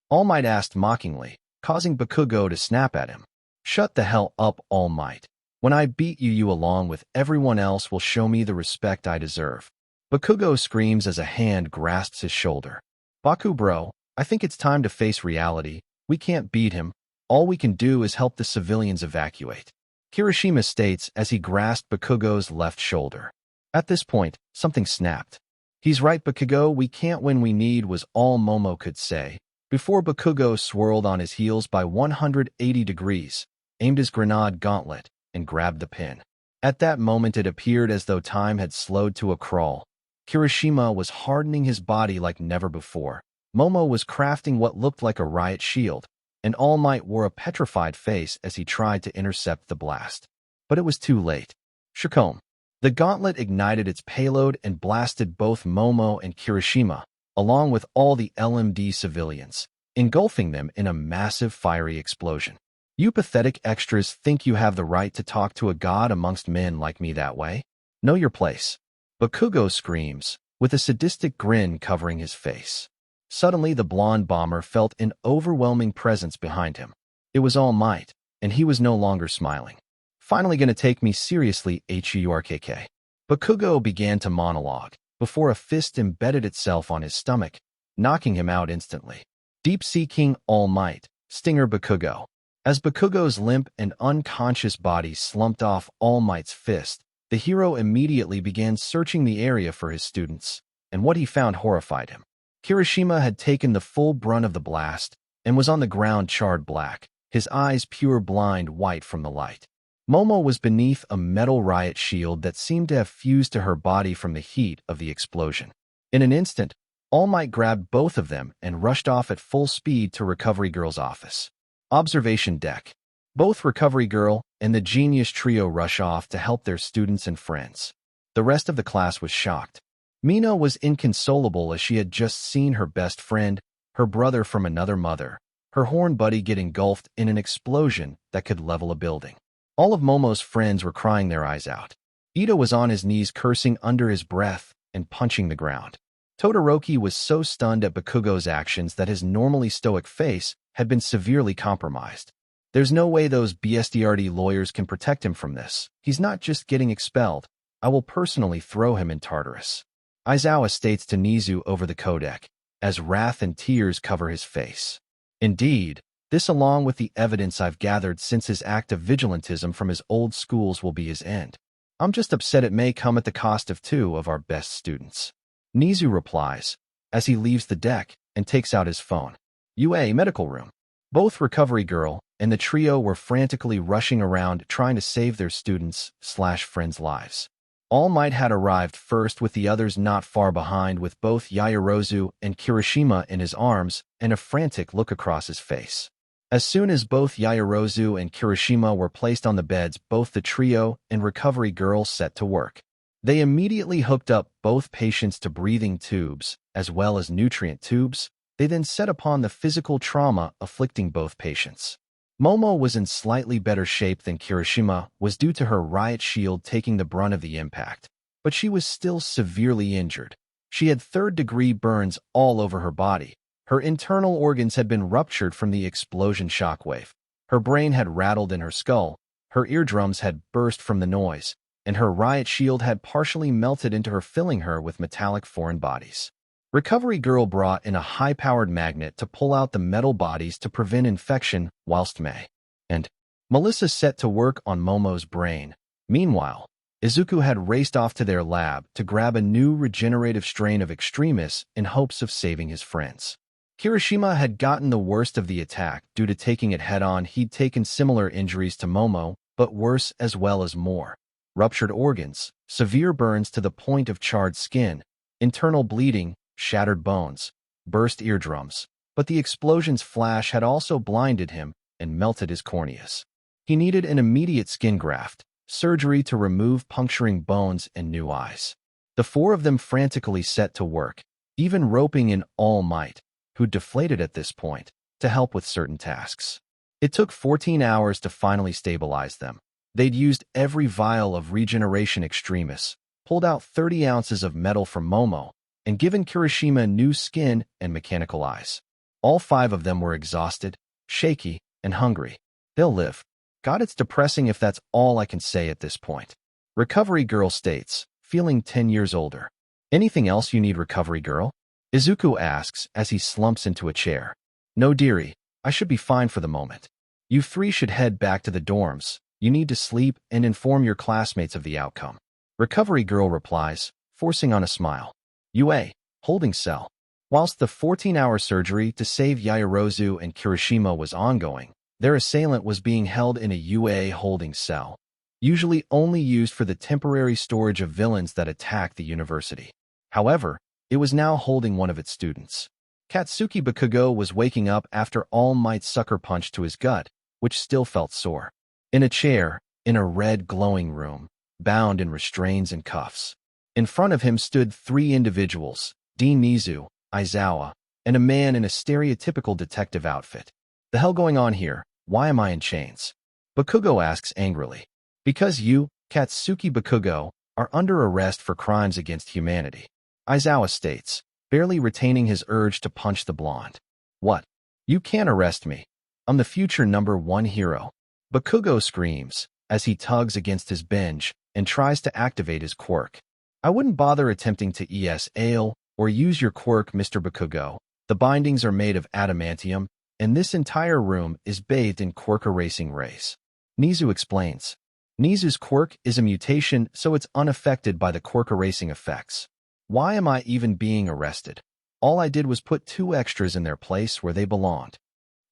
All Might asked mockingly, causing Bakugo to snap at him. "Shut the hell up, All Might. When I beat you, you along with everyone else will show me the respect I deserve." Bakugo screams as a hand grasps his shoulder. "Baku bro, I think it's time to face reality. We can't beat him. All we can do is help the civilians evacuate," Kirishima states as he grasped Bakugo's left shoulder. At this point, something snapped. "He's right, Bakugo, we can't win, we need," was all Momo could say, before Bakugo swirled on his heels by 180 degrees, aimed his grenade gauntlet, and grabbed the pin. At that moment it appeared as though time had slowed to a crawl. Kirishima was hardening his body like never before. Momo was crafting what looked like a riot shield, and All Might wore a petrified face as he tried to intercept the blast. But it was too late. Shakom. The gauntlet ignited its payload and blasted both Momo and Kirishima, along with all the LMD civilians, engulfing them in a massive fiery explosion. "You pathetic extras think you have the right to talk to a god amongst men like me that way? Know your place." Bakugo screams, with a sadistic grin covering his face. Suddenly the blonde bomber felt an overwhelming presence behind him. It was All Might, and he was no longer smiling. "Finally gonna take me seriously, HURKK." Bakugo began to monologue, before a fist embedded itself on his stomach, knocking him out instantly. "Deep Sea King All Might, Stinger Bakugo." As Bakugo's limp and unconscious body slumped off All Might's fist, the hero immediately began searching the area for his students, and what he found horrified him. Kirishima had taken the full brunt of the blast and was on the ground charred black, his eyes pure blind white from the light. Momo was beneath a metal riot shield that seemed to have fused to her body from the heat of the explosion. In an instant, All Might grabbed both of them and rushed off at full speed to Recovery Girl's office. Observation deck. Both Recovery Girl and the Genius Trio rush off to help their students and friends. The rest of the class was shocked. Mina was inconsolable as she had just seen her best friend, her brother from another mother, her horn buddy get engulfed in an explosion that could level a building. All of Momo's friends were crying their eyes out. Ito was on his knees cursing under his breath and punching the ground. Todoroki was so stunned at Bakugo's actions that his normally stoic face had been severely compromised. "There's no way those BSDRD lawyers can protect him from this. He's not just getting expelled. I will personally throw him in Tartarus," Aizawa states to Nizu over the codec, as wrath and tears cover his face. "Indeed, this along with the evidence I've gathered since his act of vigilantism from his old schools will be his end. I'm just upset it may come at the cost of 2 of our best students." Nizu replies, as he leaves the deck and takes out his phone. UA medical room. Both Recovery Girl and the trio were frantically rushing around trying to save their students/friends' lives. All Might had arrived first with the others not far behind, with both Yaoyorozu and Kirishima in his arms and a frantic look across his face. As soon as both Yaoyorozu and Kirishima were placed on the beds, both the trio and Recovery Girl set to work. They immediately hooked up both patients to breathing tubes, as well as nutrient tubes. They then set upon the physical trauma afflicting both patients. Momo was in slightly better shape than Kirishima was due to her riot shield taking the brunt of the impact, but she was still severely injured. She had third-degree burns all over her body. Her internal organs had been ruptured from the explosion shockwave. Her brain had rattled in her skull, her eardrums had burst from the noise, and her riot shield had partially melted into her, filling her with metallic foreign bodies. Recovery Girl brought in a high-powered magnet to pull out the metal bodies to prevent infection, whilst May and Melissa set to work on Momo's brain. Meanwhile, Izuku had raced off to their lab to grab a new regenerative strain of extremis in hopes of saving his friends. Kirishima had gotten the worst of the attack due to taking it head-on. He'd taken similar injuries to Momo, but worse as well as more. Ruptured organs, severe burns to the point of charred skin, internal bleeding, shattered bones, burst eardrums. But the explosion's flash had also blinded him and melted his corneas. He needed an immediate skin graft, surgery to remove puncturing bones and new eyes. The four of them frantically set to work, even roping in All Might, who deflated at this point, to help with certain tasks. It took 14 hours to finally stabilize them. They'd used every vial of regeneration extremis, pulled out 30 ounces of metal from Momo, and given Kirishima new skin and mechanical eyes. All five of them were exhausted, shaky, and hungry. They'll live. God, it's depressing if that's all I can say at this point. Recovery Girl states, feeling 10 years older. Anything else you need, Recovery Girl? Izuku asks as he slumps into a chair. No, dearie, I should be fine for the moment. You three should head back to the dorms. You need to sleep and inform your classmates of the outcome. Recovery Girl replies, forcing on a smile. UA, holding cell. Whilst the 14-hour surgery to save Yaoyorozu and Kirishima was ongoing, their assailant was being held in a UA holding cell, usually only used for the temporary storage of villains that attack the university. However, it was now holding one of its students. Katsuki Bakugo was waking up after All Might's sucker punch to his gut, which still felt sore. In a chair, in a red glowing room, bound in restraints and cuffs. In front of him stood three individuals, Dean Nizu, Aizawa, and a man in a stereotypical detective outfit. The hell going on here? Why am I in chains? Bakugo asks angrily. Because you, Katsuki Bakugo, are under arrest for crimes against humanity. Aizawa states, barely retaining his urge to punch the blonde. What? You can't arrest me. I'm the future #1 hero. Bakugo screams, as he tugs against his binge and tries to activate his quirk. I wouldn't bother attempting to ES-ale or use your quirk, Mr. Bakugo. The bindings are made of adamantium, and this entire room is bathed in quirk erasing rays. Nizu explains. Nizu's quirk is a mutation, so it's unaffected by the quirk erasing effects. Why am I even being arrested? All I did was put 2 extras in their place where they belonged.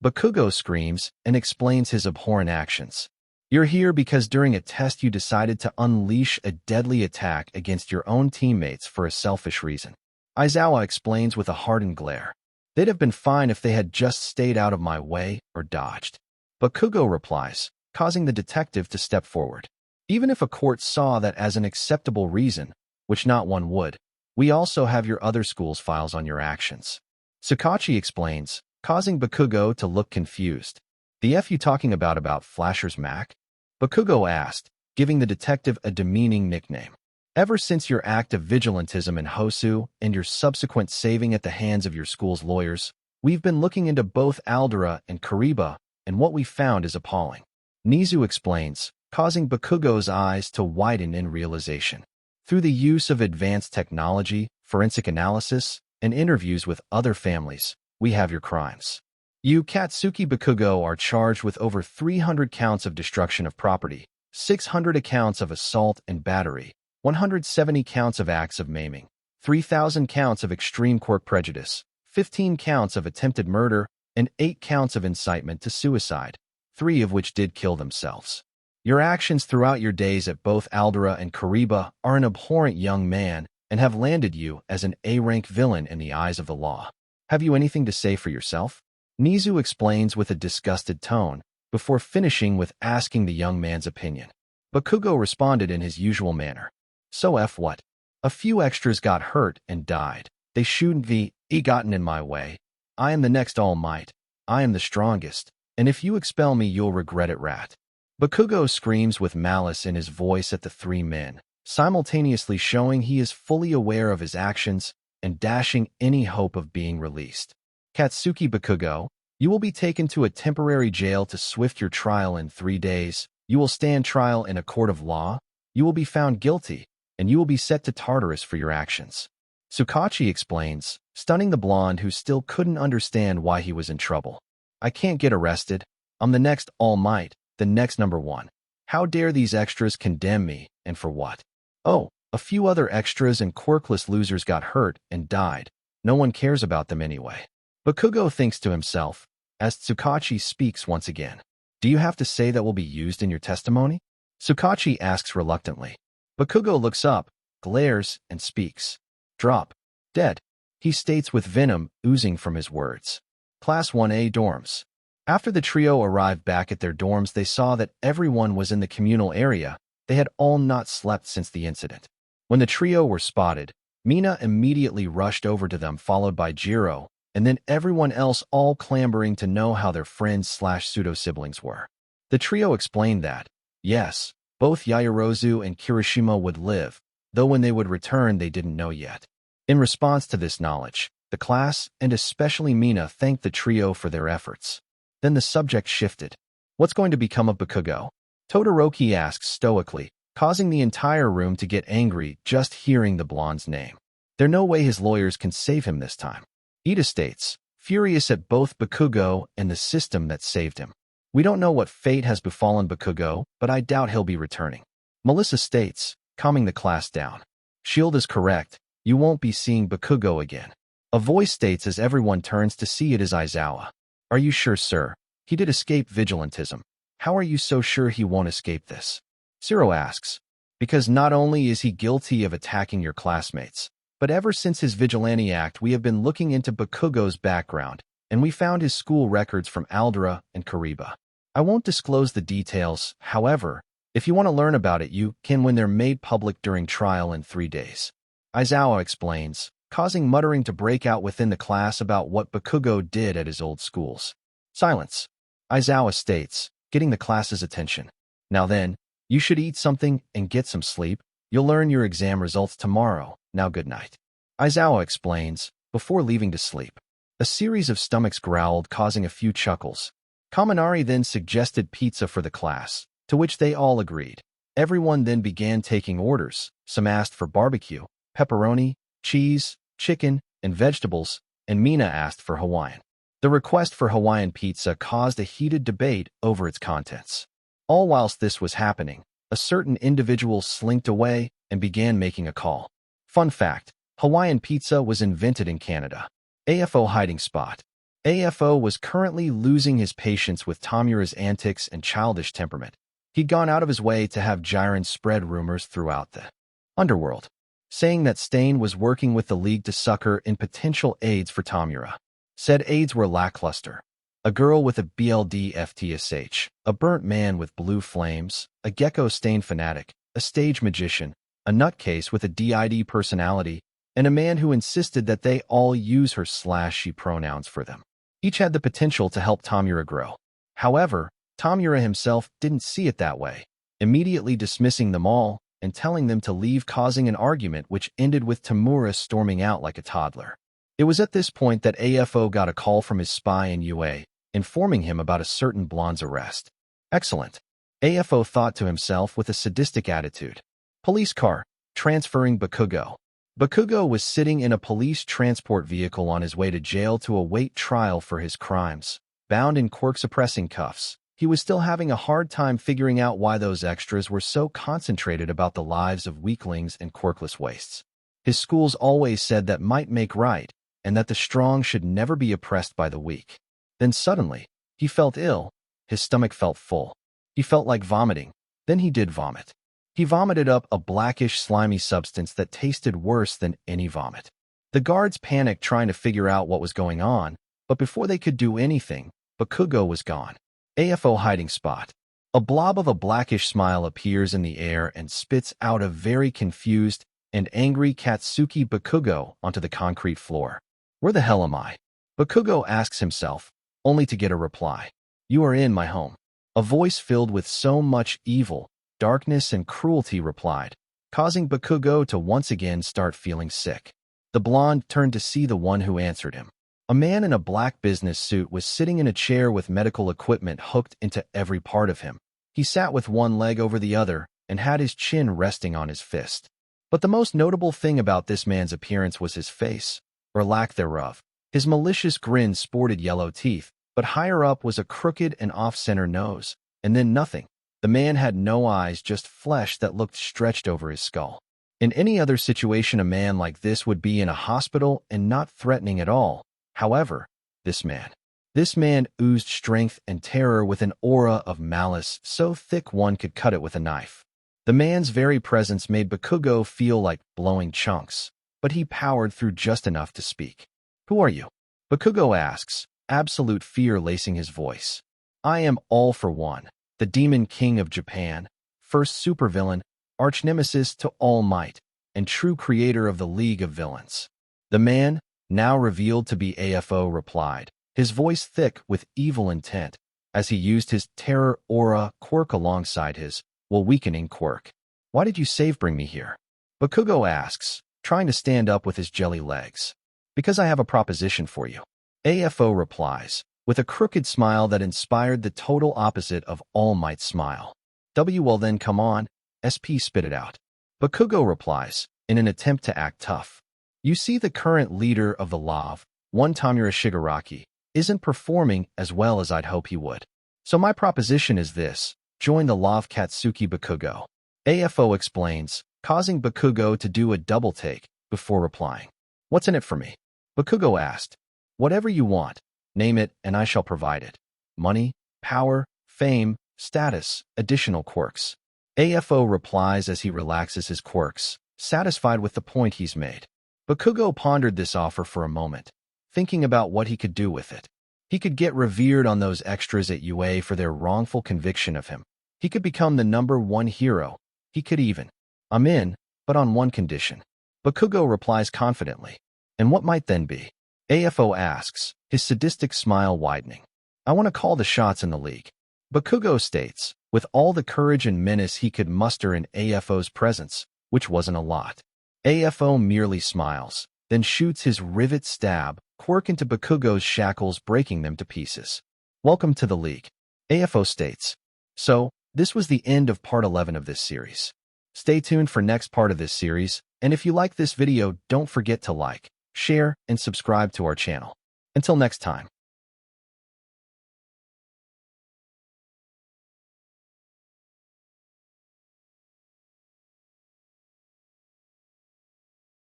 Bakugo screams and explains his abhorrent actions. You're here because during a test you decided to unleash a deadly attack against your own teammates for a selfish reason. Aizawa explains with a hardened glare. They'd have been fine if they had just stayed out of my way or dodged. Bakugo replies, causing the detective to step forward. Even if a court saw that as an acceptable reason, which not one would, we also have your other school's files on your actions. Sukachi explains, causing Bakugo to look confused. The F you talking about Flasher's Mac? Bakugo asked, giving the detective a demeaning nickname. Ever since your act of vigilantism in Hosu and your subsequent saving at the hands of your school's lawyers, we've been looking into both Aldera and Kariba, and what we found is appalling. Nizu explains, causing Bakugo's eyes to widen in realization. Through the use of advanced technology, forensic analysis, and interviews with other families, we have your crimes. You, Katsuki Bakugo, are charged with over 300 counts of destruction of property, 600 accounts of assault and battery, 170 counts of acts of maiming, 3,000 counts of extreme quirk prejudice, 15 counts of attempted murder, and 8 counts of incitement to suicide, 3 of which did kill themselves. Your actions throughout your days at both Aldera and Kariba are an abhorrent young man and have landed you as an A-rank villain in the eyes of the law. Have you anything to say for yourself? Nizu explains with a disgusted tone, before finishing with asking the young man's opinion. Bakugo responded in his usual manner. So F what? A few extras got hurt and died. They shouldn't be gotten in my way. I am the next All Might. I am the strongest, and if you expel me you'll regret it, rat. Bakugo screams with malice in his voice at the 3 men, simultaneously showing he is fully aware of his actions and dashing any hope of being released. Katsuki Bakugo, you will be taken to a temporary jail to swift your trial in 3 days. You will stand trial in a court of law. You will be found guilty, and you will be set to Tartarus for your actions. Sukachi explains, stunning the blonde who still couldn't understand why he was in trouble. I can't get arrested. I'm the next All Might, the next #1. How dare these extras condemn me and for what? Oh, a few other extras and quirkless losers got hurt and died. No one cares about them anyway. Bakugo thinks to himself, as Tsukachi speaks once again. Do you have to say that will be used in your testimony? Tsukachi asks reluctantly. Bakugo looks up, glares, and speaks. Drop. Dead. He states with venom oozing from his words. Class 1A dorms. After the trio arrived back at their dorms, they saw that everyone was in the communal area. They had all not slept since the incident. When the trio were spotted, Mina immediately rushed over to them, followed by Jiro, and then everyone else, all clamoring to know how their friends/pseudo-siblings were. The trio explained that, yes, both Yaoyorozu and Kirishima would live, though when they would return they didn't know yet. In response to this knowledge, the class, and especially Mina, thanked the trio for their efforts. Then the subject shifted. What's going to become of Bakugo? Todoroki asks stoically, causing the entire room to get angry just hearing the blonde's name. There's no way his lawyers can save him this time. Ida states, furious at both Bakugo and the system that saved him. We don't know what fate has befallen Bakugo, but I doubt he'll be returning. Melissa states, calming the class down. Shield is correct. You won't be seeing Bakugo again. A voice states as everyone turns to see it is Aizawa. Are you sure, sir? He did escape vigilantism. How are you so sure he won't escape this? Zero asks. Because not only is he guilty of attacking your classmates, but ever since his vigilante act we have been looking into Bakugo's background, and we found his school records from Aldera and Kariba. I won't disclose the details, however, if you want to learn about it you can when they're made public during trial in 3 days. Aizawa explains, causing muttering to break out within the class about what Bakugo did at his old schools. Silence. Aizawa states, getting the class's attention. Now then, you should eat something and get some sleep. You'll learn your exam results tomorrow. Now good night. Aizawa explains, before leaving to sleep. A series of stomachs growled, causing a few chuckles. Kaminari then suggested pizza for the class, to which they all agreed. Everyone then began taking orders. Some asked for barbecue, pepperoni, cheese, chicken, and vegetables, and Mina asked for Hawaiian. The request for Hawaiian pizza caused a heated debate over its contents. All whilst this was happening, a certain individual slinked away and began making a call. Fun fact, Hawaiian pizza was invented in Canada. AFO hiding spot. AFO was currently losing his patience with Tomura's antics and childish temperament. He'd gone out of his way to have Jiren spread rumors throughout the underworld, saying that Stain was working with the League to sucker in potential aids for Tomura. Said aids were lackluster. A girl with a BLD FTSH, a burnt man with blue flames, a gecko-stained fanatic, a stage magician, a nutcase with a DID personality, and a man who insisted that they all use her/she pronouns for them. Each had the potential to help Tomura grow. However, Tomura himself didn't see it that way, immediately dismissing them all and telling them to leave, causing an argument which ended with Tomura storming out like a toddler. It was at this point that AFO got a call from his spy in UA, informing him about a certain blonde's arrest. Excellent. AFO thought to himself with a sadistic attitude. Police car, transferring Bakugo. Bakugo was sitting in a police transport vehicle on his way to jail to await trial for his crimes. Bound in Quirks suppressing cuffs, he was still having a hard time figuring out why those extras were so concentrated about the lives of weaklings and quirkless wastes. His schools always said that might make right, and that the strong should never be oppressed by the weak. Then suddenly, he felt ill. His stomach felt full. He felt like vomiting. Then he did vomit. He vomited up a blackish, slimy substance that tasted worse than any vomit. The guards panicked trying to figure out what was going on, but before they could do anything, Bakugo was gone. AFO hiding spot. A blob of a blackish smile appears in the air and spits out a very confused and angry Katsuki Bakugo onto the concrete floor. Where the hell am I? Bakugo asks himself, only to get a reply. You are in my home. A voice filled with so much evil, darkness, and cruelty replied, causing Bakugo to once again start feeling sick. The blonde turned to see the one who answered him. A man in a black business suit was sitting in a chair with medical equipment hooked into every part of him. He sat with one leg over the other and had his chin resting on his fist. But the most notable thing about this man's appearance was his face, or lack thereof. His malicious grin sported yellow teeth, but higher up was a crooked and off-center nose, and then nothing. The man had no eyes, just flesh that looked stretched over his skull. In any other situation, a man like this would be in a hospital and not threatening at all. However, this man oozed strength and terror with an aura of malice so thick one could cut it with a knife. The man's very presence made Bakugo feel like blowing chunks, but he powered through just enough to speak. "Who are you?" Bakugo asks, absolute fear lacing his voice. "I am All For One, the Demon King of Japan, first supervillain, arch-nemesis to All Might, and true creator of the League of Villains." The man, now revealed to be AFO, replied, his voice thick with evil intent, as he used his terror aura quirk alongside his will-weakening quirk. "Why did you bring me here?" Bakugo asks, trying to stand up with his jelly legs. "Because I have a proposition for you," AFO replies, with a crooked smile that inspired the total opposite of All Might's smile. "Well then, come on," SP spit it out. Bakugo replies, in an attempt to act tough. "You see, the current leader of the LOV, one Tamura Shigaraki, isn't performing as well as I'd hope he would. So my proposition is this: join the LOV Katsuki." Bakugo, AFO explains, causing Bakugo to do a double take before replying. "What's in it for me?" Bakugo asked. "Whatever you want. Name it, and I shall provide it. Money, power, fame, status, additional quirks." AFO replies as he relaxes his quirks, satisfied with the point he's made. Bakugo pondered this offer for a moment, thinking about what he could do with it. He could get revered on those extras at UA for their wrongful conviction of him. He could become the #1 hero. He could even. "I'm in, but on one condition." Bakugo replies confidently. "And what might then be?" AFO asks, his sadistic smile widening. "I want to call the shots in the league." Bakugo states, with all the courage and menace he could muster in AFO's presence, which wasn't a lot. AFO merely smiles, then shoots his rivet stab quirk into Bakugo's shackles, breaking them to pieces. "Welcome to the league," AFO states. So, this was the end of part 11 of this series. Stay tuned for next part of this series, and if you like this video, don't forget to like, share, and subscribe to our channel. Until next time.